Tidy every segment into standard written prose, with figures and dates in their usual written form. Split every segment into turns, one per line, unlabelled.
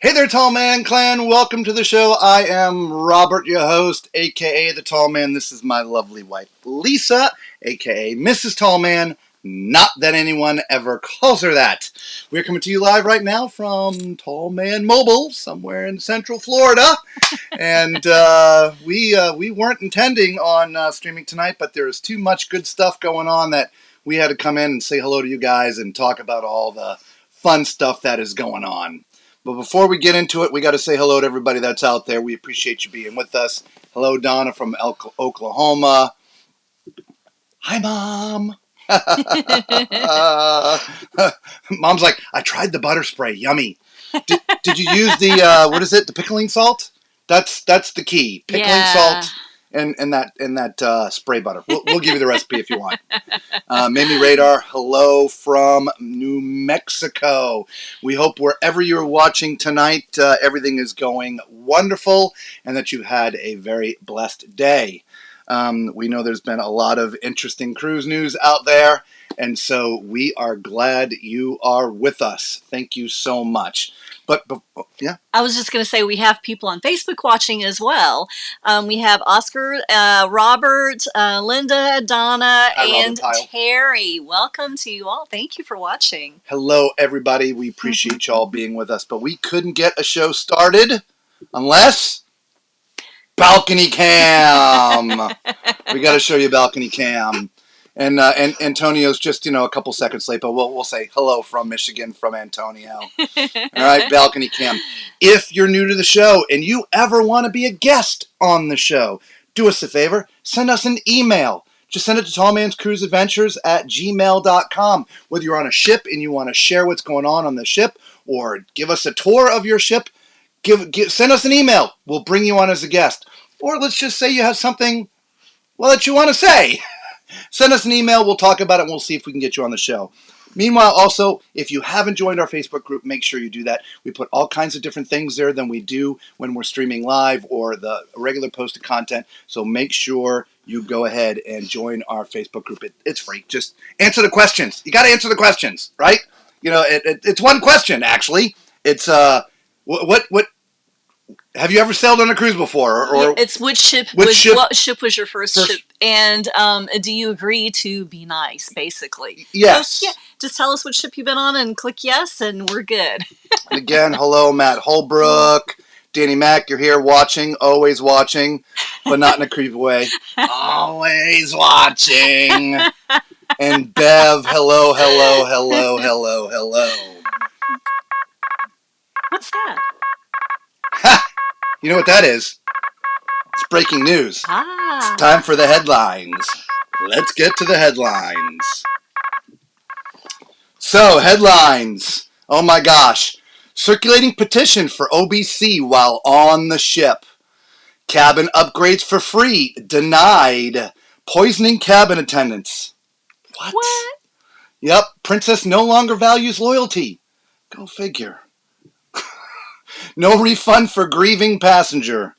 Hey there, Tall Man Clan. Welcome to the show. I am Robert, your host, a.k.a. The Tall Man. This is my lovely wife, Lisa, a.k.a. Mrs. Tall Man. Not that anyone ever calls her that. We're coming to you live right now from Tall Man Mobile, somewhere in Central Florida. And we weren't intending on streaming tonight, but there's too much good stuff going on that we had to come in and say hello to you guys and talk about all the fun stuff that is going on. But before we get into it, we got to say hello to everybody that's out there. We appreciate you being with us. Hello, Donna from Oklahoma. Hi, Mom. Mom's like, I tried the butter spray. Yummy. Did you use the, what is it, the pickling salt? That's the key. Pickling salt and that spray butter. We'll give you the recipe if you want. Mimi Radar, hello from New Mexico. We hope wherever you're watching tonight, everything is going wonderful and that you had a very blessed day. We know there's been a lot of interesting cruise news out there, and so we are glad you are with us. Thank you so much. But yeah.
I was just going to say we have people on Facebook watching as well. We have Oscar, Robert, Linda, Donna, and Terry. Welcome to you all. Thank you for watching.
Hello, everybody. We appreciate y'all being with us, but we couldn't get a show started unless balcony cam. We got to show you balcony cam. And Antonio's just, a couple seconds late, but we'll say hello from Michigan, from Antonio. All right, balcony cam. If you're new to the show and you ever want to be a guest on the show, do us a favor, send us an email. Just send it to tallman'scruiseadventures@gmail.com. Whether you're on a ship and you want to share what's going on the ship or give us a tour of your ship, send us an email. We'll bring you on as a guest. Or let's just say you have something, that you want to say. Send us an email. We'll talk about it, and we'll see if we can get you on the show. Meanwhile, also, if you haven't joined our Facebook group, make sure you do that. We put all kinds of different things there than we do when we're streaming live or the regular posted content. So make sure you go ahead and join our Facebook group. It's free. Just answer the questions. You got to answer the questions, right? It's one question, actually. It's what have you ever sailed on a cruise before? Or
it's what ship was your first ship? And do you agree to be nice, basically?
Yes.
So, yeah, just tell us what ship you've been on and click yes, and we're good.
And again, hello, Matt Holbrook. Danny Mack, you're here watching, always watching, but not in a creepy way. Always watching. And Bev, hello.
What's that?
You know what that is? It's breaking news. It's time for the headlines. Let's get to the headlines. So, headlines. Oh my gosh. Circulating petition for OBC while on the ship. Cabin upgrades for free. Denied. Poisoning cabin attendants. What? Yep. Princess no longer values loyalty. Go figure. No refund for grieving passenger.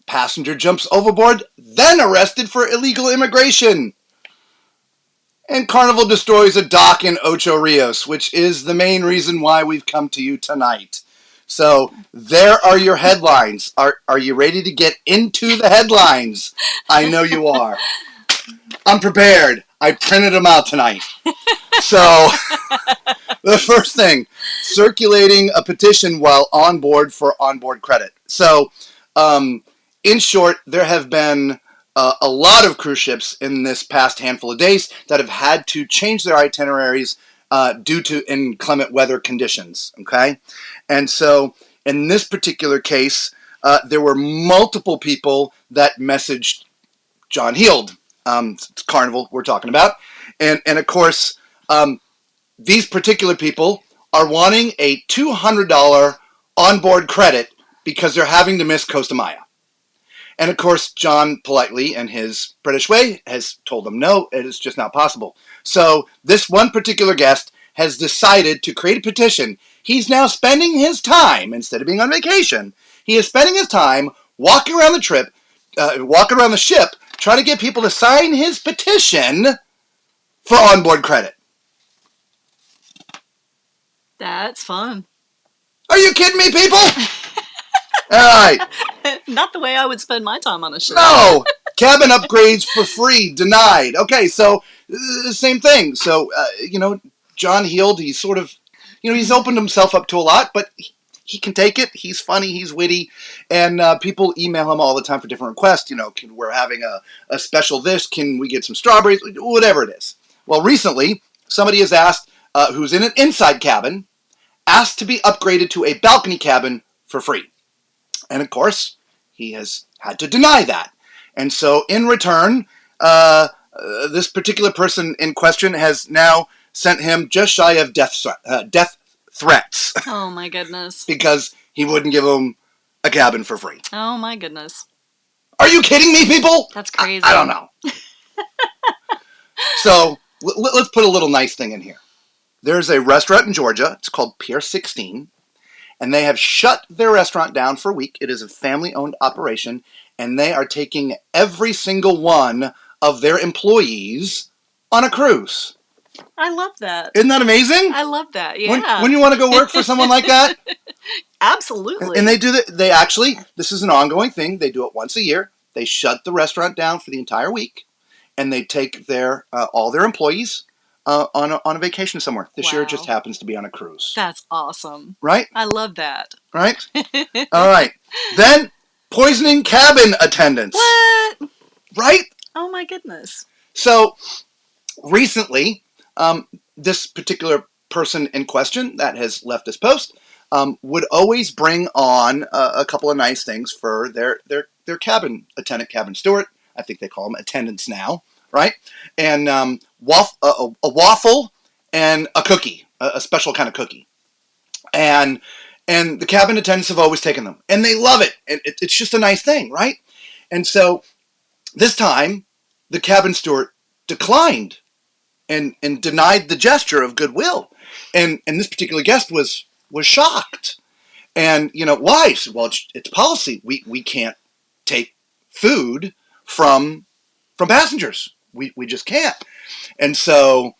Passenger jumps overboard, then arrested for illegal immigration. And Carnival destroys a dock in Ocho Rios, which is the main reason why we've come to you tonight. So, there are your headlines. Are you ready to get into the headlines? I know you are. I'm prepared. I printed them out tonight. So, the first thing, circulating a petition while on board for onboard credit. So, in short, there have been a lot of cruise ships in this past handful of days that have had to change their itineraries due to inclement weather conditions, okay? And so, in this particular case, there were multiple people that messaged John Heald. It's Carnival we're talking about. And of course, these particular people are wanting a $200 onboard credit because they're having to miss Costa Maya. And of course, John politely, in his British way, has told them no, it is just not possible. So this one particular guest has decided to create a petition. He's now spending his time, instead of being on vacation, he is spending his time walking around the ship, trying to get people to sign his petition for onboard credit.
That's fun.
Are you kidding me, people? All right.
Not the way I would spend my time on a ship.
No. Cabin upgrades for free, denied. Okay, so same thing. So, John Heald, he's sort of, he's opened himself up to a lot, but he can take it. He's funny. He's witty. And people email him all the time for different requests. We're having a special this. Can we get some strawberries? Whatever it is. Well, recently, somebody has asked, who's in an inside cabin, asked to be upgraded to a balcony cabin for free. And of course, he has had to deny that. And so in return, this particular person in question has now sent him just shy of death threats.
Oh my goodness.
Because he wouldn't give him a cabin for free.
Oh my goodness.
Are you kidding me, people?
That's crazy.
I don't know. So let's put a little nice thing in here. There's a restaurant in Georgia. It's called Pier 16. And they have shut their restaurant down for a week. It is a family-owned operation. And they are taking every single one of their employees on a cruise.
I love that.
Isn't that amazing?
I love that, yeah.
When you want to go work for someone like that?
Absolutely.
And they do that. They actually, this is an ongoing thing. They do it once a year. They shut the restaurant down for the entire week. And they take their all their employees on a vacation somewhere. This year it just happens to be on a cruise.
That's awesome.
Right?
I love that.
Right? All right. Then, poisoning cabin attendants.
What?
Right?
Oh my goodness.
So, recently, this particular person in question that has left this post would always bring on a couple of nice things for their cabin attendant, cabin steward. I think they call them attendants now, right? And a waffle and a cookie, a special kind of cookie. And the cabin attendants have always taken them. And they love it. And it's just a nice thing, right? And so this time, the cabin steward declined and denied the gesture of goodwill. And this particular guest was shocked. And, why? He said, well, it's policy. We can't take food from passengers. We just can't. And so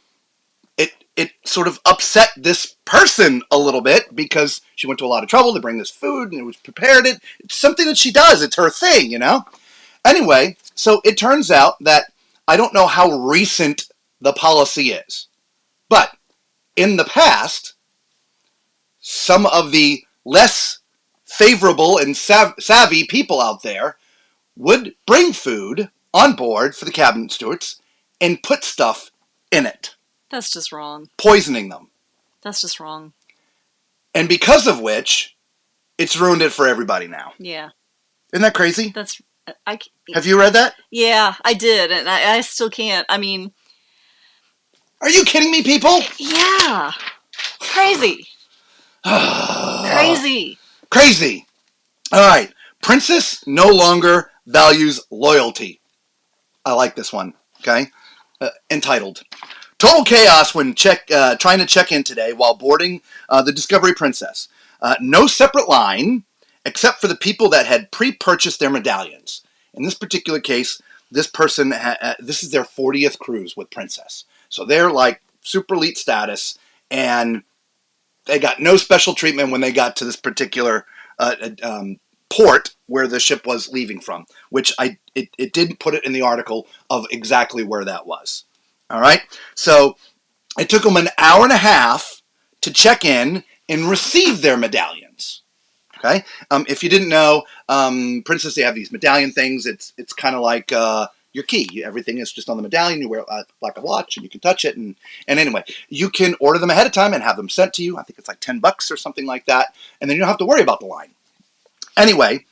it sort of upset this person a little bit because she went to a lot of trouble to bring this food and it was prepared. It's something that she does. It's her thing, Anyway, so it turns out that I don't know how recent the policy is, but in the past, some of the less favorable and savvy people out there would bring food on board for the cabin stewards and put stuff in it.
That's just wrong.
Poisoning them.
That's just wrong.
And because of which, it's ruined it for everybody now.
Yeah.
Isn't that crazy?
Have
you read that?
Yeah, I did, and I still can't. I mean...
Are you kidding me, people?
Yeah. Crazy. Crazy.
Crazy. All right. Princess no longer values loyalty. I like this one, okay? Entitled, Total Chaos when trying to check in today while boarding the Discovery Princess. No separate line except for the people that had pre-purchased their medallions. In this particular case, this person, this is their 40th cruise with Princess. So they're like super elite status, and they got no special treatment when they got to this particular port where the ship was leaving from, which it didn't put it in the article of exactly where that was. All right? So it took them an hour and a half to check in and receive their medallions. Okay? If you didn't know, Princess, they have these medallion things. It's kind of like your key. Everything is just on the medallion. You wear it like a watch, and you can touch it. And anyway, you can order them ahead of time and have them sent to you. I think it's like $10 or something like that. And then you don't have to worry about the line. Anyway,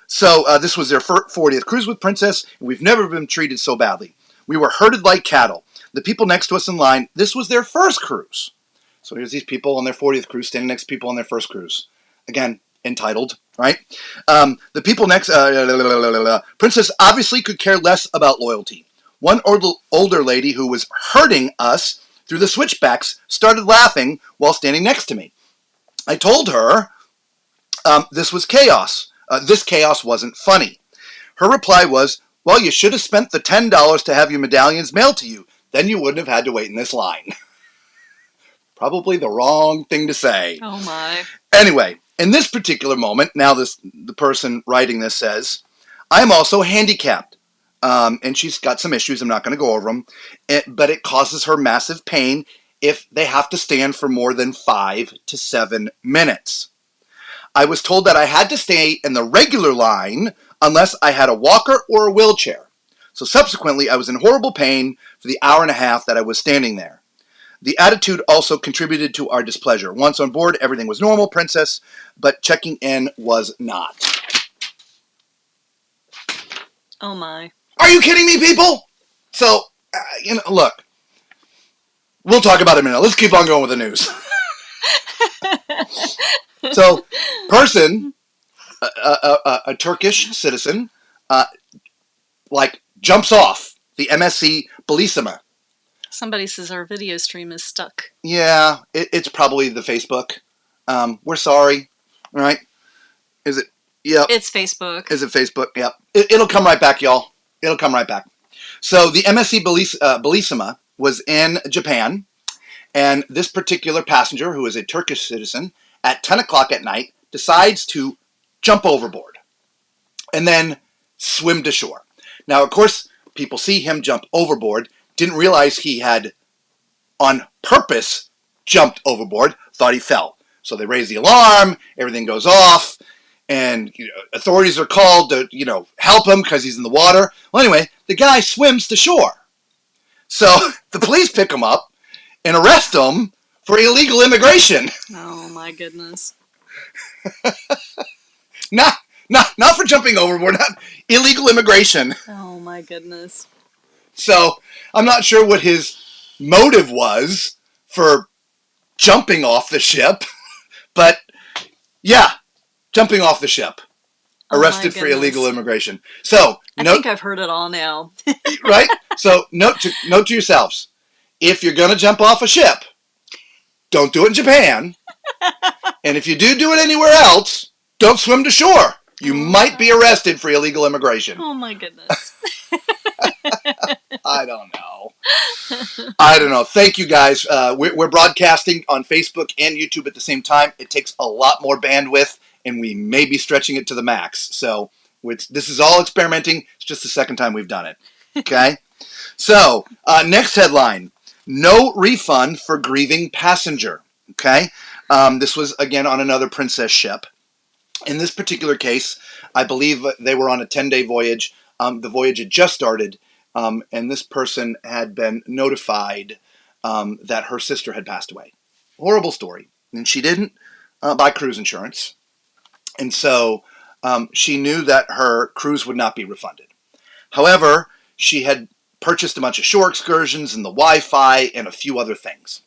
so this was their 40th cruise with Princess, and we've never been treated so badly. We were herded like cattle. The people next to us in line, this was their first cruise. So here's these people on their 40th cruise standing next to people on their first cruise. Again, entitled, right? The people next, Princess obviously could care less about loyalty. One older lady who was herding us through the switchbacks started laughing while standing next to me. I told her this was chaos. This chaos wasn't funny. Her reply was, well, you should have spent the $10 to have your medallions mailed to you. Then you wouldn't have had to wait in this line. Probably the wrong thing to say.
Oh my.
Anyway, in this particular moment, now the person writing this says, I'm also handicapped. And she's got some issues. I'm not going to go over them. But it causes her massive pain if they have to stand for more than 5 to 7 minutes. I was told that I had to stay in the regular line unless I had a walker or a wheelchair. So subsequently, I was in horrible pain for the hour and a half that I was standing there. The attitude also contributed to our displeasure. Once on board, everything was normal, princess, but checking in was not.
Oh my.
Are you kidding me, people? So, look. We'll talk about it in a minute. Let's keep on going with the news. So, person, a Turkish citizen, jumps off the MSC Bellissima.
Somebody says our video stream is stuck.
Yeah, it's probably the Facebook. We're sorry, right? Is it? Yep.
It's Facebook.
Is it Facebook? Yep. It'll come right back, y'all. It'll come right back. So the MSC Bellissima was in Japan, and this particular passenger, who is a Turkish citizen, at 10 o'clock at night, decides to jump overboard and then swim to shore. Now, of course, people see him jump overboard, didn't realize he had, on purpose, jumped overboard, thought he fell. So they raise the alarm, everything goes off, and authorities are called to, help him because he's in the water. Well, anyway, the guy swims to shore. So the police pick him up and arrest him for illegal immigration.
Oh, my goodness.
Not for jumping overboard, not illegal immigration.
Oh, my goodness.
So I'm not sure what his motive was for jumping off the ship, but yeah, jumping off the ship. Arrested for illegal immigration. So
I think I've heard it all now.
Right? So note to yourselves, if you're going to jump off a ship, don't do it in Japan. And if you do it anywhere else, don't swim to shore. You might be arrested for illegal immigration.
Oh my goodness.
I don't know. Thank you guys. We're broadcasting on Facebook and YouTube at the same time. It takes a lot more bandwidth, and we may be stretching it to the max. So this is all experimenting. It's just the second time we've done it. Okay? So, next headline. No refund for grieving passenger. Okay? This was, again, on another princess ship. In this particular case, I believe they were on a 10-day voyage. The voyage had just started, and this person had been notified that her sister had passed away. Horrible story. And she didn't buy cruise insurance. And so she knew that her cruise would not be refunded. However, she had purchased a bunch of shore excursions and the Wi-Fi and a few other things.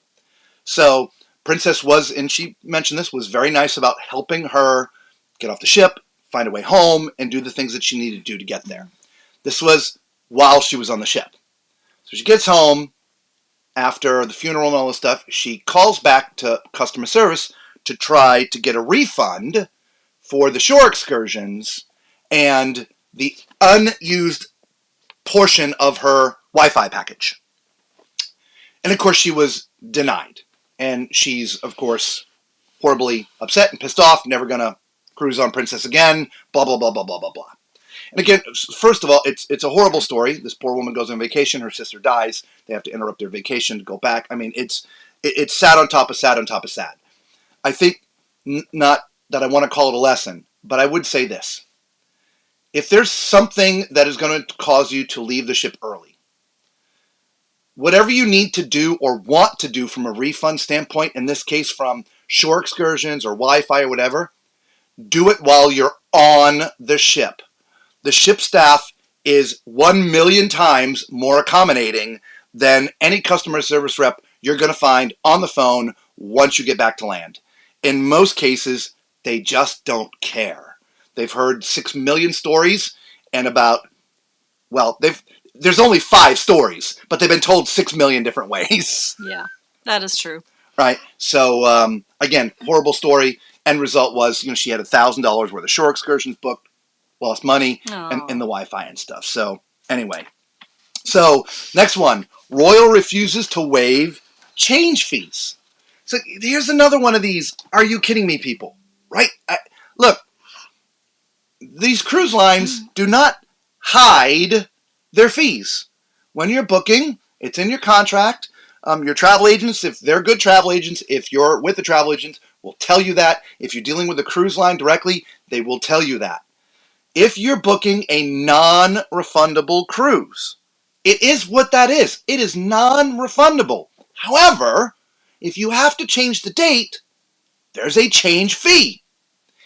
So Princess was, and she mentioned this, was very nice about helping her get off the ship, find a way home, and do the things that she needed to do to get there. This was while she was on the ship. So she gets home after the funeral and all this stuff. She calls back to customer service to try to get a refund for the shore excursions and the unused portion of her Wi-Fi package. And of course she was denied. And she's, of course, horribly upset and pissed off, never going to cruise on Princess again, blah, blah, blah, blah, blah, blah, blah. And again, first of all, it's a horrible story. This poor woman goes on vacation, her sister dies, they have to interrupt their vacation to go back. I mean, it's sad on top of sad on top of sad. I think, not that I want to call it a lesson, but I would say this. If there's something that is going to cause you to leave the ship early, whatever you need to do or want to do from a refund standpoint, in this case from shore excursions or Wi-Fi or whatever, do it while you're on the ship. The ship staff is 1 million times more accommodating than any customer service rep you're going to find on the phone once you get back to land. In most cases, they just don't care. They've heard 6 million stories and there's only 5 stories, but they've been told 6 million different ways.
Yeah, that is true.
Right. So, again, horrible story. End result was, she had $1,000 worth of shore excursions booked, lost money, and the Wi-Fi and stuff. So, anyway. So, next one. Royal refuses to waive change fees. So here's another one of these. Are you kidding me, people? Right? Look, these cruise lines do not hide their fees. When you're booking, it's in your contract. Your travel agents, if they're good travel agents, if you're with a travel agent, will tell you that. If you're dealing with a cruise line directly, they will tell you that. If you're booking a non-refundable cruise, it is what that is. It is non-refundable. However, if you have to change the date, there's a change fee.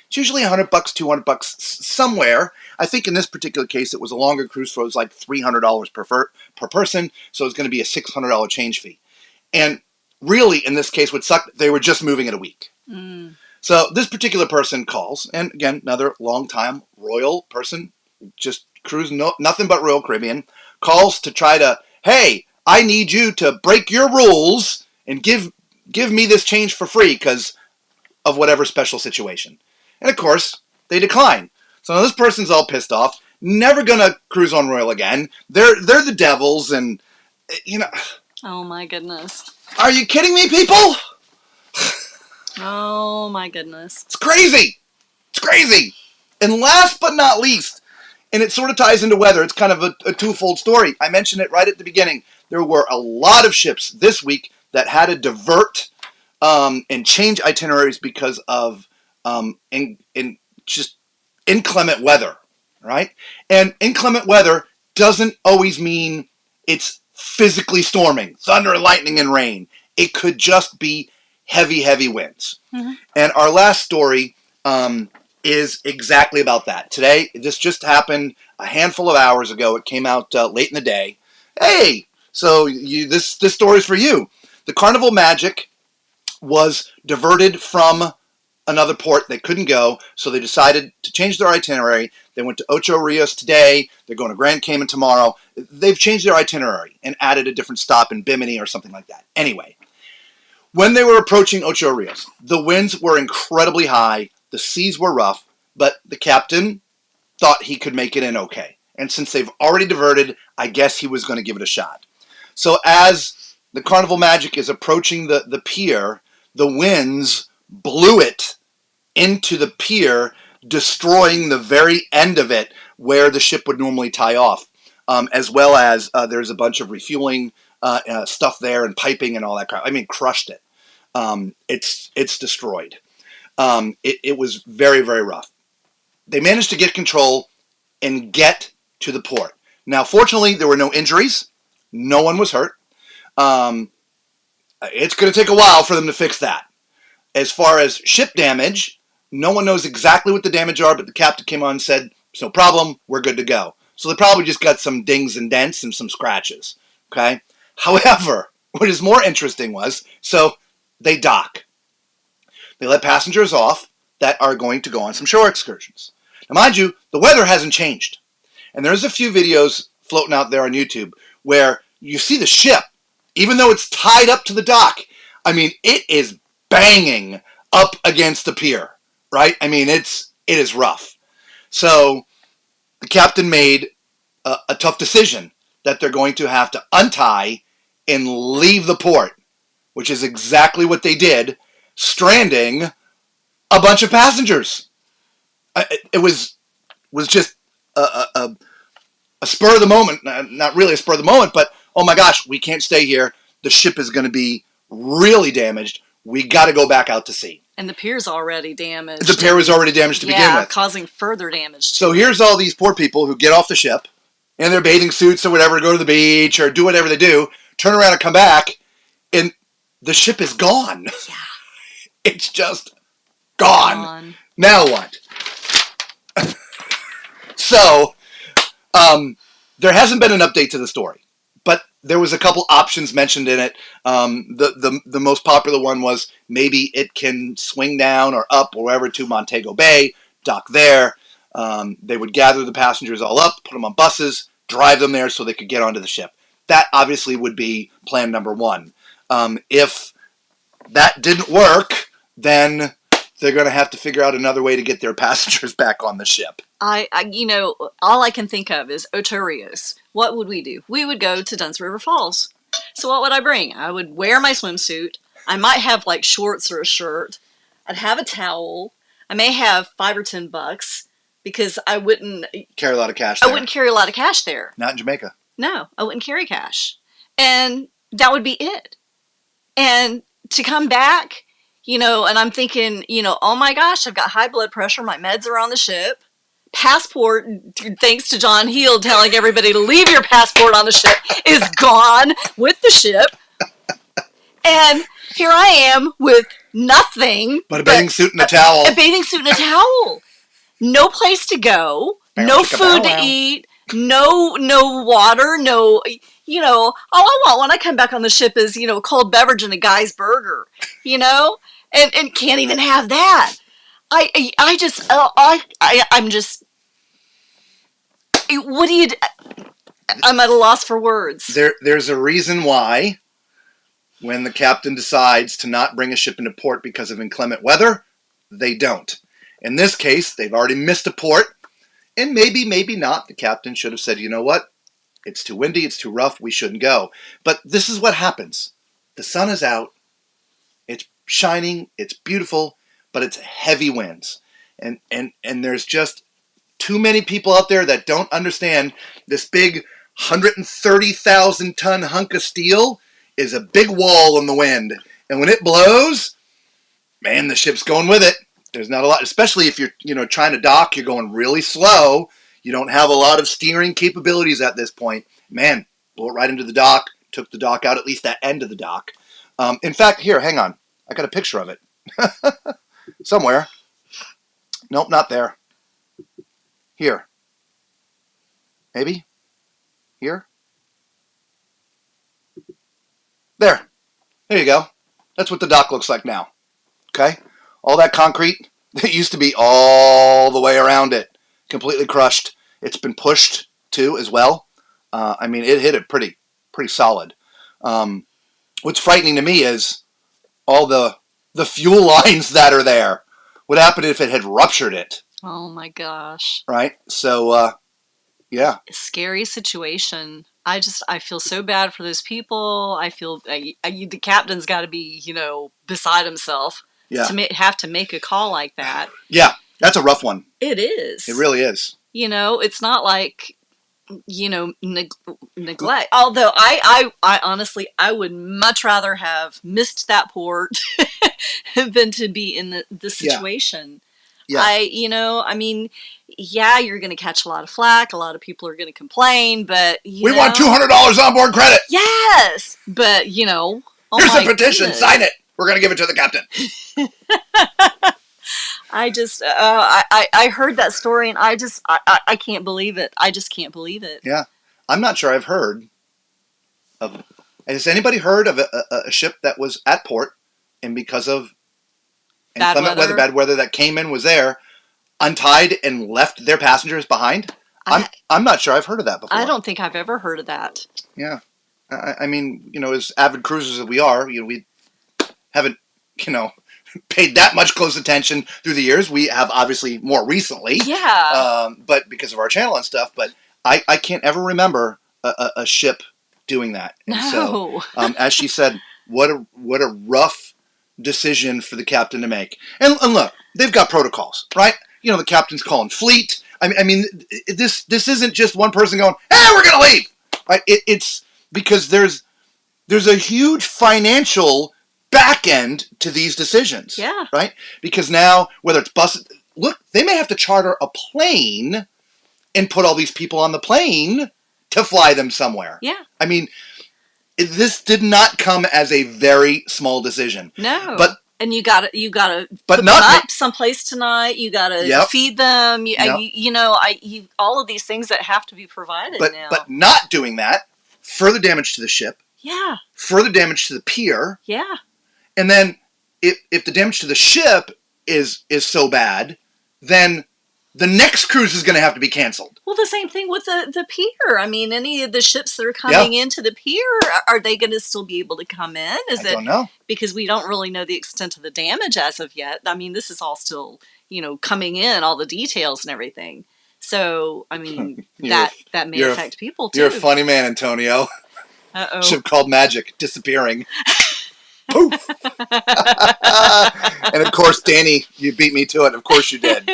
It's usually $100, $200 somewhere. I think in this particular case, it was a longer cruise, so it was like $300 per person, so it's going to be a $600 change fee. And really, in this case, what sucked, they were just moving it a week. So this particular person calls, and again, another long-time Royal person, just cruising nothing but Royal Caribbean, calls to try to, hey, I need you to break your rules and give me this change for free because of whatever special situation. And of course, they decline. So now this person's all pissed off, never gonna cruise on Royal again. They're the devils, and you know.
Oh my goodness.
Are you kidding me, people?
Oh my goodness.
It's crazy. It's crazy. And last but not least, and it sort of ties into weather, it's kind of a twofold story. I mentioned it right at the beginning. There were a lot of ships this week that had to divert and change itineraries because of in just inclement weather, right? And inclement weather doesn't always mean it's physically storming, thunder, lightning, and rain. It could just be heavy, heavy winds. And our last story is exactly about that. Today, this just happened a handful of hours ago. It came out late in the day. Hey, so this story's for you. The Carnival Magic was diverted from another port. They couldn't go, so they decided to change their itinerary. They went to Ocho Rios today. They're going to Grand Cayman tomorrow. They've changed their itinerary and added a different stop in Bimini or something like that. Anyway, when they were approaching Ocho Rios, the winds were incredibly high. The seas were rough, but the captain thought he could make it in okay. And since they've already diverted, I guess he was going to give it a shot. So as the Carnival Magic is approaching the pier, the winds blew it into the pier, destroying the very end of it where the ship would normally tie off, as well as there's a bunch of refueling stuff there and piping and all that crap. I mean, crushed it. It's destroyed. It was very, very rough. They managed to get control and get to the port. Now, fortunately, there were no injuries. No one was hurt. It's going to take a while for them to fix that. As far as ship damage, no one knows exactly what the damage are, but the captain came on and said, it's no problem, we're good to go. So they probably just got some dings and dents and some scratches. Okay? However, what is more interesting was, so they dock. They let passengers off that are going to go on some shore excursions. Now, mind you, the weather hasn't changed. And there's a few videos floating out there on YouTube where you see the ship, even though it's tied up to the dock. I mean, it is banging up against the pier, right? I mean, it is rough. So the captain made a tough decision that they're going to have to untie and leave the port, which is exactly what they did, stranding a bunch of passengers. It was just a spur of the moment, not really a spur of the moment, but oh my gosh, we can't stay here. The ship is going to be really damaged. We got to go back out to sea.
And the pier's already damaged.
The pier was already damaged to begin with.
Causing further damage.
So here's all these poor people who get off the ship in their bathing suits or whatever, go to the beach or do whatever they do, turn around and come back, and the ship is gone.
Yeah.
It's just gone. Now what? So, there hasn't been an update to the story, but there was a couple options mentioned in it. The most popular one was maybe it can swing down or up or wherever to Montego Bay, dock there. They would gather the passengers all up, put them on buses, drive them there so they could get onto the ship. That obviously would be plan number one. If that didn't work, then they're going to have to figure out another way to get their passengers back on the ship.
All I can think of is Ocho Rios. What would we do? We would go to Dunn's River Falls. So what would I bring? I would wear my swimsuit. I might have like shorts or a shirt. I'd have a towel. I may have $5 or $10 because I wouldn't
carry a lot of cash there.
I wouldn't carry a lot of cash there.
Not in Jamaica.
No, I wouldn't carry cash. And that would be it. And to come back, you know, and I'm thinking, you know, oh my gosh, I've got high blood pressure. My meds are on the ship. Passport, thanks to John Heel telling everybody to leave your passport on the ship, is gone with the ship. And here I am with nothing
but a bathing suit and a towel.
A bathing suit and a towel. No place to go. No food to eat. No water. No, you know, all I want when I come back on the ship is, you know, a cold beverage and a guy's burger, you know, and can't even have that. I'm just, what do you, I'm at a loss for words.
There's a reason why when the captain decides to not bring a ship into port because of inclement weather, they don't. In this case, they've already missed a port, and maybe not. The captain should have said, you know what? It's too windy, it's too rough, we shouldn't go. But this is what happens. The sun is out, it's shining, it's beautiful, but it's heavy winds. And there's just too many people out there that don't understand this big 130,000 ton hunk of steel is a big wall in the wind. And when it blows, man, the ship's going with it. There's not a lot, especially if you're, you know, trying to dock, you're going really slow. You don't have a lot of steering capabilities at this point. Man, blew it right into the dock, took the dock out, at least that end of the dock. In fact, here, hang on. I got a picture of it. Somewhere. Nope, not there. Here. Maybe? Here? There. There you go. That's what the dock looks like now. Okay? All that concrete that used to be all the way around it, completely crushed. It's been pushed too as well. I mean, it hit it pretty solid. What's frightening to me is all the fuel lines that are there. What happened if it had ruptured it?
Oh my gosh.
Right? So, yeah.
Scary situation. I feel so bad for those people. I feel the captain's got to be, you know, beside himself.
Yeah.
To have to make a call like that.
Yeah, that's a rough one.
It is.
It really is.
You know, it's not like, you know, neglect. Although I honestly, I would much rather have missed that port than to be in the situation.
Yeah.
You know, I mean, yeah, you're going to catch a lot of flack. A lot of people are going to complain, but
we want $200 on board credit.
Yes, but you know,
here's a petition. Sign it. We're going to give it to the captain.
I just, I heard that story and I can't believe it. I just can't believe it.
Yeah. I'm not sure I've heard of, has anybody heard of a ship that was at port and because of bad weather that came in, was there, untied and left their passengers behind? I'm not sure I've heard of that before.
I don't think I've ever heard of that.
Yeah. I mean, you know, as avid cruisers that we are, you know, we haven't, you know, paid that much close attention through the years. We have obviously more recently.
Yeah.
But because of our channel and stuff, but I can't ever remember a ship doing that. And
no.
So, as she said, what a rough decision for the captain to make. And look, they've got protocols, right? You know, the captain's calling fleet. I mean, this isn't just one person going, "Hey, we're gonna leave," right? It's because there's a huge financial back end to these decisions.
Yeah.
Right? Because now, whether it's buses, look, they may have to charter a plane and put all these people on the plane to fly them somewhere.
Yeah.
I mean, this did not come as a very small decision.
No.
But
and you gotta put them up someplace tonight. You gotta feed them. You know, all of these things that have to be provided now.
But not doing that, further damage to the ship.
Yeah.
Further damage to the pier.
Yeah.
And then if the damage to the ship is so bad, then the next cruise is going to have to be canceled.
Well, the same thing with the pier. I mean, any of the ships that are coming into the pier, are they going to still be able to come in? I don't know. Because we don't really know the extent of the damage as of yet. I mean, this is all still, you know, coming in, all the details and everything. So, I mean, that may affect people too.
You're a funny man, Antonio.
Uh-oh.
Ship called Magic disappearing. Poof. And of course, Danny, you beat me to it. Of course you did.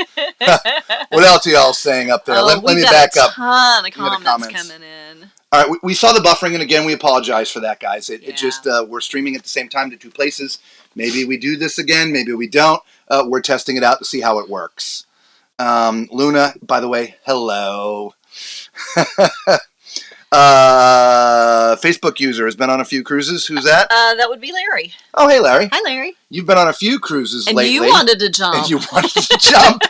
What else are y'all saying up there? Let me back up.
Ton of comments coming in.
All right, we saw the buffering, and again, we apologize for that, guys. It just, we're streaming at the same time to two places. Maybe we do this again, maybe we don't. We're testing it out to see how it works. Luna, by the way, hello. Facebook user has been on a few cruises. Who's that?
That would be Larry.
Oh, hey, Larry.
Hi, Larry.
You've been on a few cruises lately.
And you wanted to jump.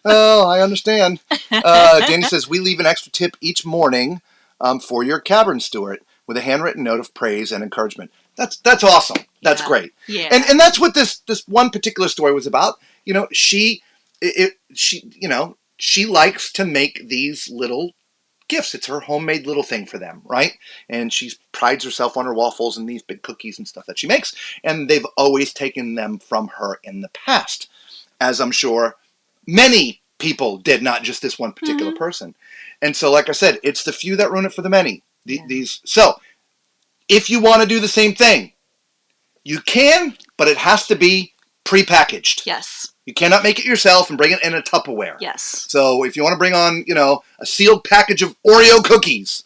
Oh, I understand. Danny says, we leave an extra tip each morning for your cabin steward with a handwritten note of praise and encouragement. That's awesome. That's great.
Yeah.
And that's what this one particular story was about. You know, she likes to make these little gifts. It's her homemade little thing for them, right? And she prides herself on her waffles and these big cookies and stuff that she makes. And they've always taken them from her in the past, as I'm sure many people did, not just this one particular person. And so, like I said, it's the few that ruin it for the many. So, if you want to do the same thing, you can, but it has to be prepackaged.
Yes.
You cannot make it yourself and bring it in a Tupperware.
Yes.
So, if you want to bring on, a sealed package of Oreo cookies,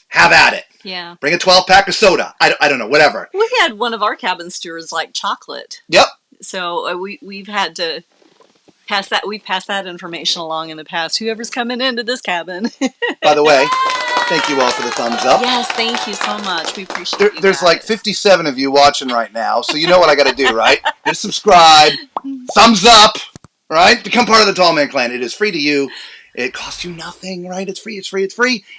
have at it.
Yeah.
Bring a 12-pack of soda. I don't know, whatever.
We had one of our cabin stewards like chocolate.
Yep.
So we've had to pass that. We've passed that information along in the past. Whoever's coming into this cabin.
By the way, thank you all for the thumbs up.
Yes, thank you so much. We appreciate it.
There's like 57 of you watching right now, so you know what I got to do, right? Hit subscribe, thumbs up, right? Become part of the Tall Man Clan. It is free to you. It costs you nothing, right? It's free,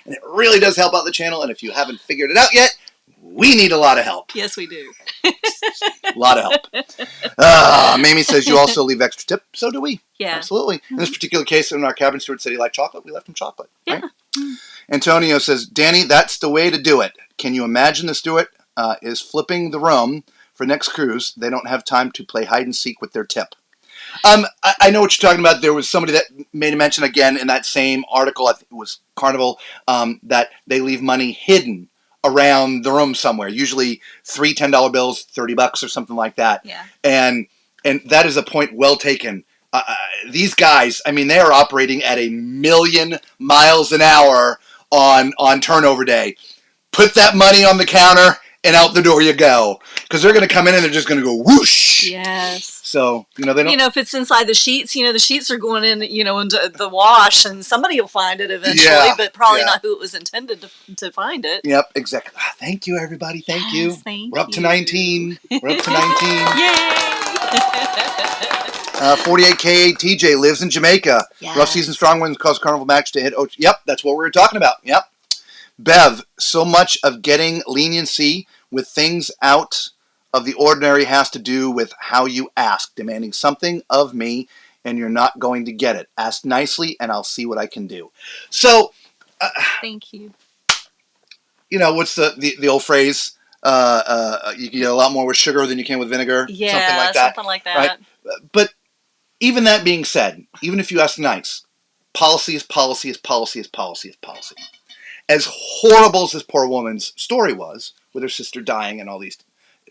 and it really does help out the channel. And if you haven't figured it out yet, we need a lot of help.
Yes, we do.
A lot of help. Mamie says you also leave extra tip. So do we.
Yeah.
Absolutely. In this particular case, in our cabin steward said he liked chocolate. We left him chocolate.
Yeah.
Right? Antonio says, Danny, that's the way to do it. Can you imagine the steward is flipping the room for next cruise? They don't have time to play hide and seek with their tip. I know what you're talking about. There was somebody that made a mention again in that same article, I think it was Carnival, that they leave money hidden around the room somewhere. Usually $3 $10 bills, $30 or something like that.
Yeah.
And that is a point well taken. These guys, I mean, they are operating at 1,000,000 miles an hour on turnover day. Put that money on the counter and out the door you go. Because they're going to come in and they're just going to go whoosh.
Yes.
So, they don't...
if it's inside the sheets, the sheets are going in, into the wash, and somebody will find it eventually, but probably not who it was intended to find it.
Yep, exactly. Thank you, everybody. Thank you.
Thank
We're up to
you.
19. We're up to 19.
Yay!
48K TJ lives in Jamaica.
Yes.
Rough season, strong winds cause Carnival match to hit. Yep, that's what we were talking about. Yep. Bev, so much of getting leniency with things out of the ordinary has to do with how you ask, demanding something of me, and you're not going to get it. Ask nicely, and I'll see what I can do. So,
thank you.
What's the old phrase? You can get a lot more with sugar than you can with vinegar.
Yeah, something like that.
Right? But even that being said, even if you ask nice, policy is policy is policy is policy is policy. As horrible as this poor woman's story was, with her sister dying and all these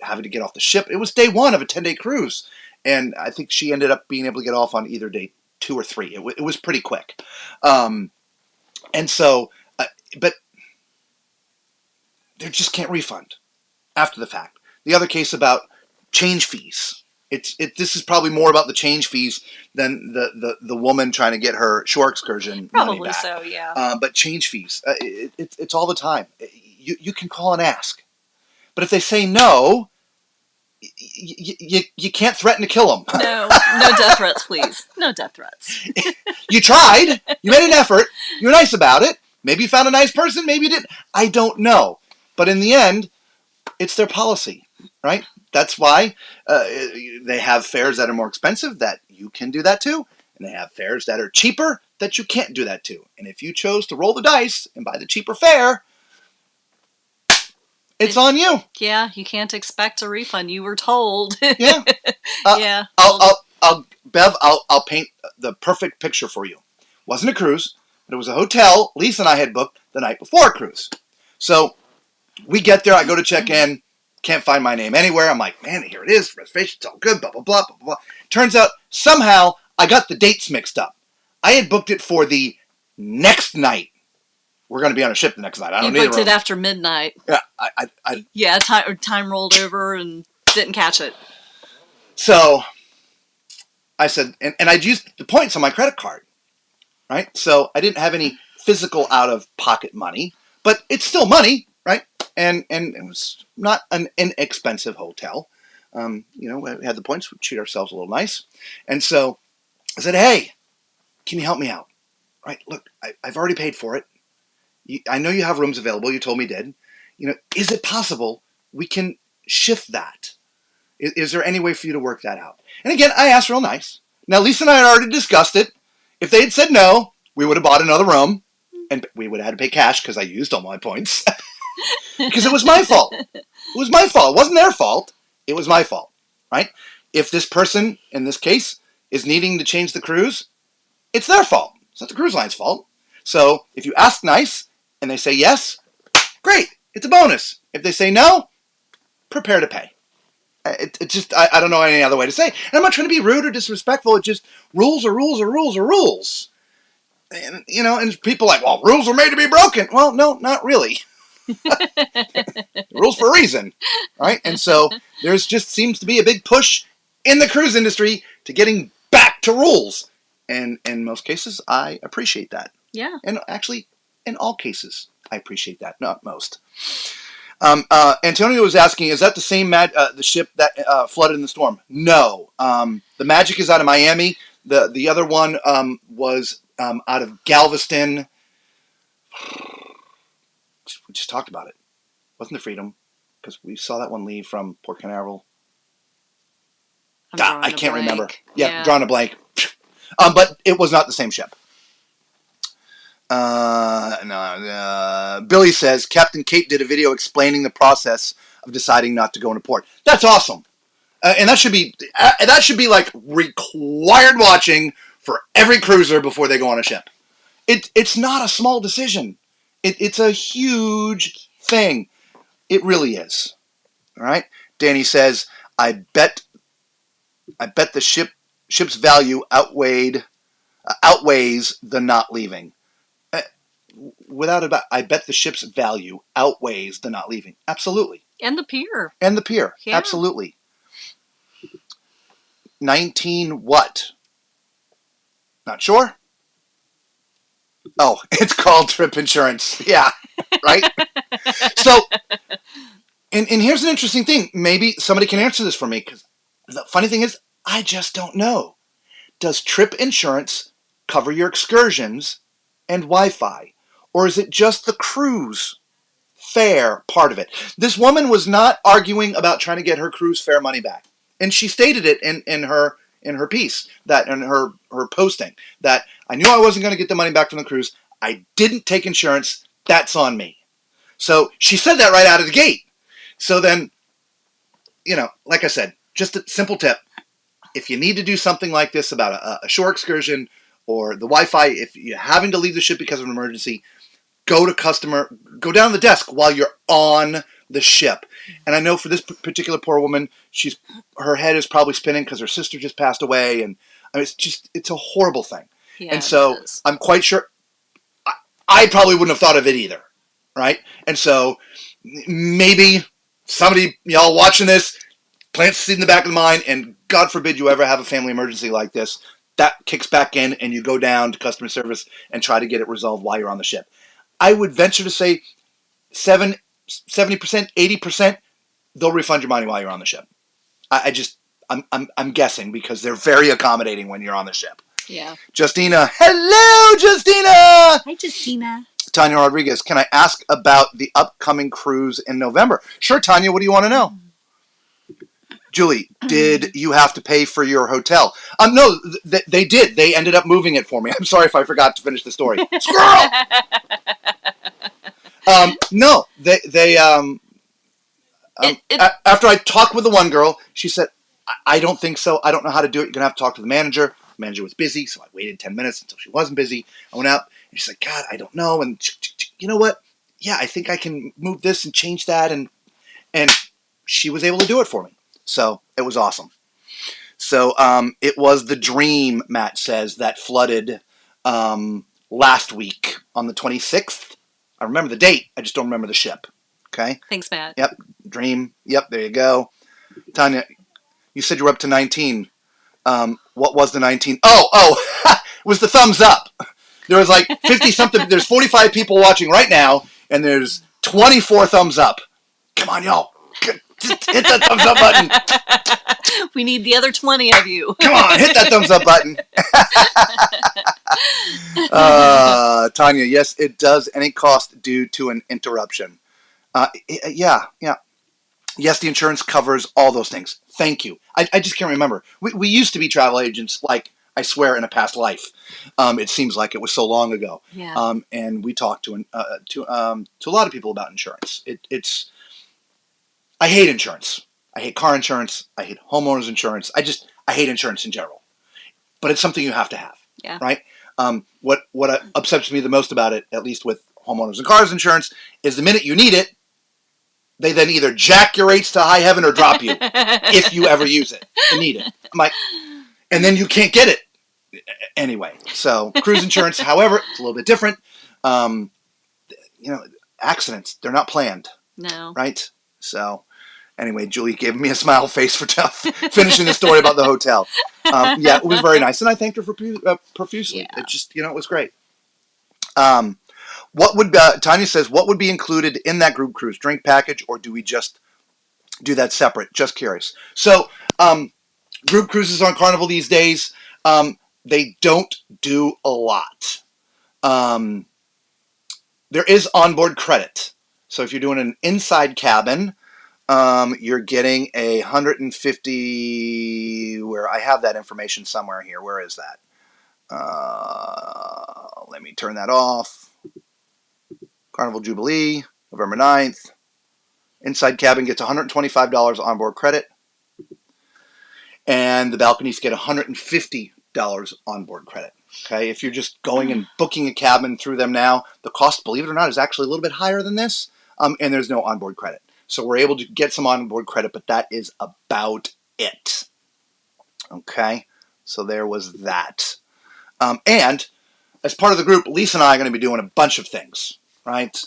having to get off the ship, it was day one of a 10-day cruise. And I think she ended up being able to get off on either day 2 or 3. It was pretty quick. And so, but they just can't refund after the fact. The other case about change fees. This is probably more about the change fees than the woman trying to get her shore excursion money back.
Probably so, yeah.
But change fees, it's all the time. You can call and ask. But if they say no, you can't threaten to kill them.
No death threats, please. No death threats.
You tried. You made an effort. You're nice about it. Maybe you found a nice person. Maybe you didn't. I don't know. But in the end, it's their policy, right? That's why they have fares that are more expensive that you can do that too. And they have fares that are cheaper that you can't do that too. And if you chose to roll the dice and buy the cheaper fare, it's on you.
Yeah, you can't expect a refund. You were told.
Yeah.
Yeah.
Bev, I'll paint the perfect picture for you. Wasn't a cruise, but it was a hotel Lisa and I had booked the night before a cruise. So we get there. I go to check in. Can't find my name anywhere. I'm like, man, here it is. Reservation's all good. Blah, blah, blah, blah, blah. Turns out somehow I got the dates mixed up. I had booked it for the next night. We're going to be on a ship the next night. I don't need a room.
You booked it after midnight.
Yeah,
time rolled over and didn't catch it.
So I said, and I'd used the points on my credit card, right? So I didn't have any physical out-of-pocket money, but it's still money, right? And it was not an inexpensive hotel. We had the points. We treat ourselves a little nice. And so I said, hey, can you help me out? Right, look, I've already paid for it. I know you have rooms available. You told me you did. Is it possible we can shift that? Is there any way for you to work that out? And again, I asked real nice. Now, Lisa and I had already discussed it. If they had said no, we would have bought another room, and we would have had to pay cash because I used all my points. Because it was my fault. It was my fault. It wasn't their fault. It was my fault, right? If this person, in this case, is needing to change the cruise, it's their fault. It's not the cruise line's fault. So if you ask nice and they say yes, great. It's a bonus. If they say no, prepare to pay. I don't know any other way to say it. And I'm not trying to be rude or disrespectful. It's just rules are rules are rules are rules. And, and people are like, well, rules are made to be broken. Well, no, not really. Rules for a reason, right? And so there's just seems to be a big push in the cruise industry to getting back to rules. And in most cases, I appreciate that.
Yeah.
And actually, in all cases, I appreciate that. Not most. Antonio was asking, is that the same the ship that flooded in the storm? No. The Magic is out of Miami. The other one was out of Galveston. We just talked about it. Wasn't the Freedom? Because we saw that one leave from Port Canaveral. I can't remember. Yeah, drawing a blank. But it was not the same ship. Billy says, Captain Kate did a video explaining the process of deciding not to go into port. That's awesome. And that should be like required watching for every cruiser before they go on a ship. It's not a small decision. It's a huge thing. It really is. All right. Danny says, I bet the ship's value outweighs the not leaving. Without a doubt, I bet the ship's value outweighs the not leaving. Absolutely.
And the pier.
Yeah. Absolutely. 19 what? Not sure? Oh, it's called trip insurance. Yeah, right? So, and here's an interesting thing. Maybe somebody can answer this for me, because the funny thing is, I just don't know. Does trip insurance cover your excursions and Wi-Fi? Or is it just the cruise fare part of it? This woman was not arguing about trying to get her cruise fare money back. And she stated it in her piece, that in her posting, that I knew I wasn't going to get the money back from the cruise. I didn't take insurance. That's on me. So she said that right out of the gate. So then, like I said, just a simple tip. If you need to do something like this about a shore excursion or the Wi-Fi, if you're having to leave the ship because of an emergency, go down to the desk while you're on the ship. And I know for this particular poor woman, her head is probably spinning because her sister just passed away, and it's a horrible thing.
Yeah,
and so I'm quite sure I probably wouldn't have thought of it either, right? And so maybe somebody, y'all watching this, plants the seed in the back of the mind, and God forbid you ever have a family emergency like this, that kicks back in and you go down to customer service and try to get it resolved while you're on the ship. I would venture to say 70%, 80%, they'll refund your money while you're on the ship. I'm guessing, because they're very accommodating when you're on the ship.
Yeah.
Justina. Hello, Justina.
Hi, Justina.
Tanya Rodriguez. Can I ask about the upcoming cruise in November? Sure, Tanya. What do you want to know? Julie, did you have to pay for your hotel? No, they did. They ended up moving it for me. I'm sorry if I forgot to finish the story. Squirrel! No, they after I talked with the one girl, she said, I don't think so. I don't know how to do it. You're going to have to talk to the manager. The manager was busy, so I waited 10 minutes until she wasn't busy. I went out, and she's like, God, I don't know. And you know what? yeah, I think I can move this and change that. And she was able to do it for me. So it was awesome. So it was the Dream, Matt says, that flooded last week on the 26th. I remember the date. I just don't remember the ship. Okay.
Thanks, Matt.
Yep. Dream. Yep. There you go. Tanya, you said you were up to 19. What was the 19? Oh, it was the thumbs up. There was like 50 something. There's 45 people watching right now, and there's 24 thumbs up. Come on, y'all. Just hit that thumbs up button.
We need the other 20 of you.
Come on, hit that thumbs up button. Tanya, yes, it does. Any cost due to an interruption. Yeah. Yes, the insurance covers all those things. Thank you. I just can't remember. We used to be travel agents, like, I swear, in a past life. It seems like it was so long ago.
Yeah.
And we talked to a lot of people about insurance. I hate insurance. I hate car insurance. I hate homeowners insurance. I hate insurance in general. But it's something you have to have.
Yeah.
Right? What upsets me the most about it, at least with homeowners and cars insurance, is the minute you need it, they then either jack your rates to high heaven or drop you if you ever use it and need it. I'm like, and then you can't get it anyway. So cruise insurance, however, it's a little bit different. Accidents, they're not planned.
No.
Right? So anyway, Julie gave me a smile face for finishing the story about the hotel. Yeah, it was very nice. And I thanked her for profusely.
Yeah.
It just, it was great. What would Tanya says? What would be included in that group cruise? Drink package, or do we just do that separate? Just curious. So, group cruises on Carnival these days, they don't do a lot. There is onboard credit. So if you're doing an inside cabin, you're getting 150. Where I have that information somewhere here. Where is that? Let me turn that off. Carnival Jubilee, November 9th. Inside cabin gets $125 onboard credit. And the balconies get $150 onboard credit. Okay, if you're just going and booking a cabin through them now, the cost, believe it or not, is actually a little bit higher than this. And there's no onboard credit. So we're able to get some onboard credit, but that is about it. Okay, so there was that. And as part of the group, Lisa and I are going to be doing a bunch of things. Right?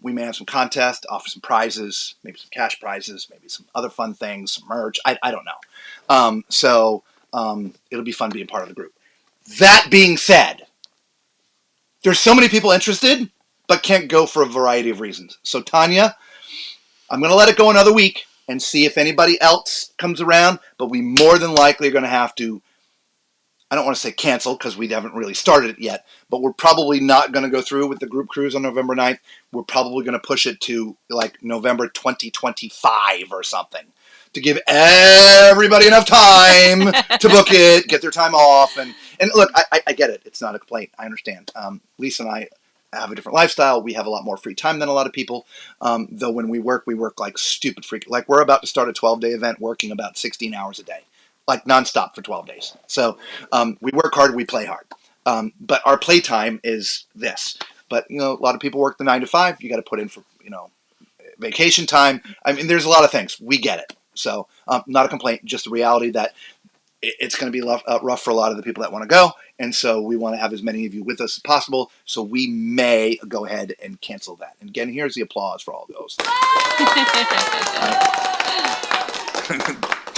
We may have some contests, offer some prizes, maybe some cash prizes, maybe some other fun things, some merch. I don't know. So it'll be fun being part of the group. That being said, there's so many people interested, but can't go for a variety of reasons. So Tanya, I'm going to let it go another week and see if anybody else comes around, but we more than likely are going to have to, I don't want to say cancel because we haven't really started it yet, but we're probably not going to go through with the group cruise on November 9th. We're probably going to push it to like November 2025 or something to give everybody enough time to book it, get their time off. And look, I get it. It's not a complaint. I understand. Lisa and I have a different lifestyle. We have a lot more free time than a lot of people. Though when we work like stupid freak. Like we're about to start a 12-day event working about 16 hours a day. Like nonstop for 12 days. So we work hard, we play hard. But our playtime is this. But, a lot of people work the 9 to 5. You got to put in for, vacation time. I mean, there's a lot of things. We get it. So not a complaint, just the reality that it's going to be rough for a lot of the people that want to go. And so we want to have as many of you with us as possible. So we may go ahead and cancel that. And again, here's the applause for all of those.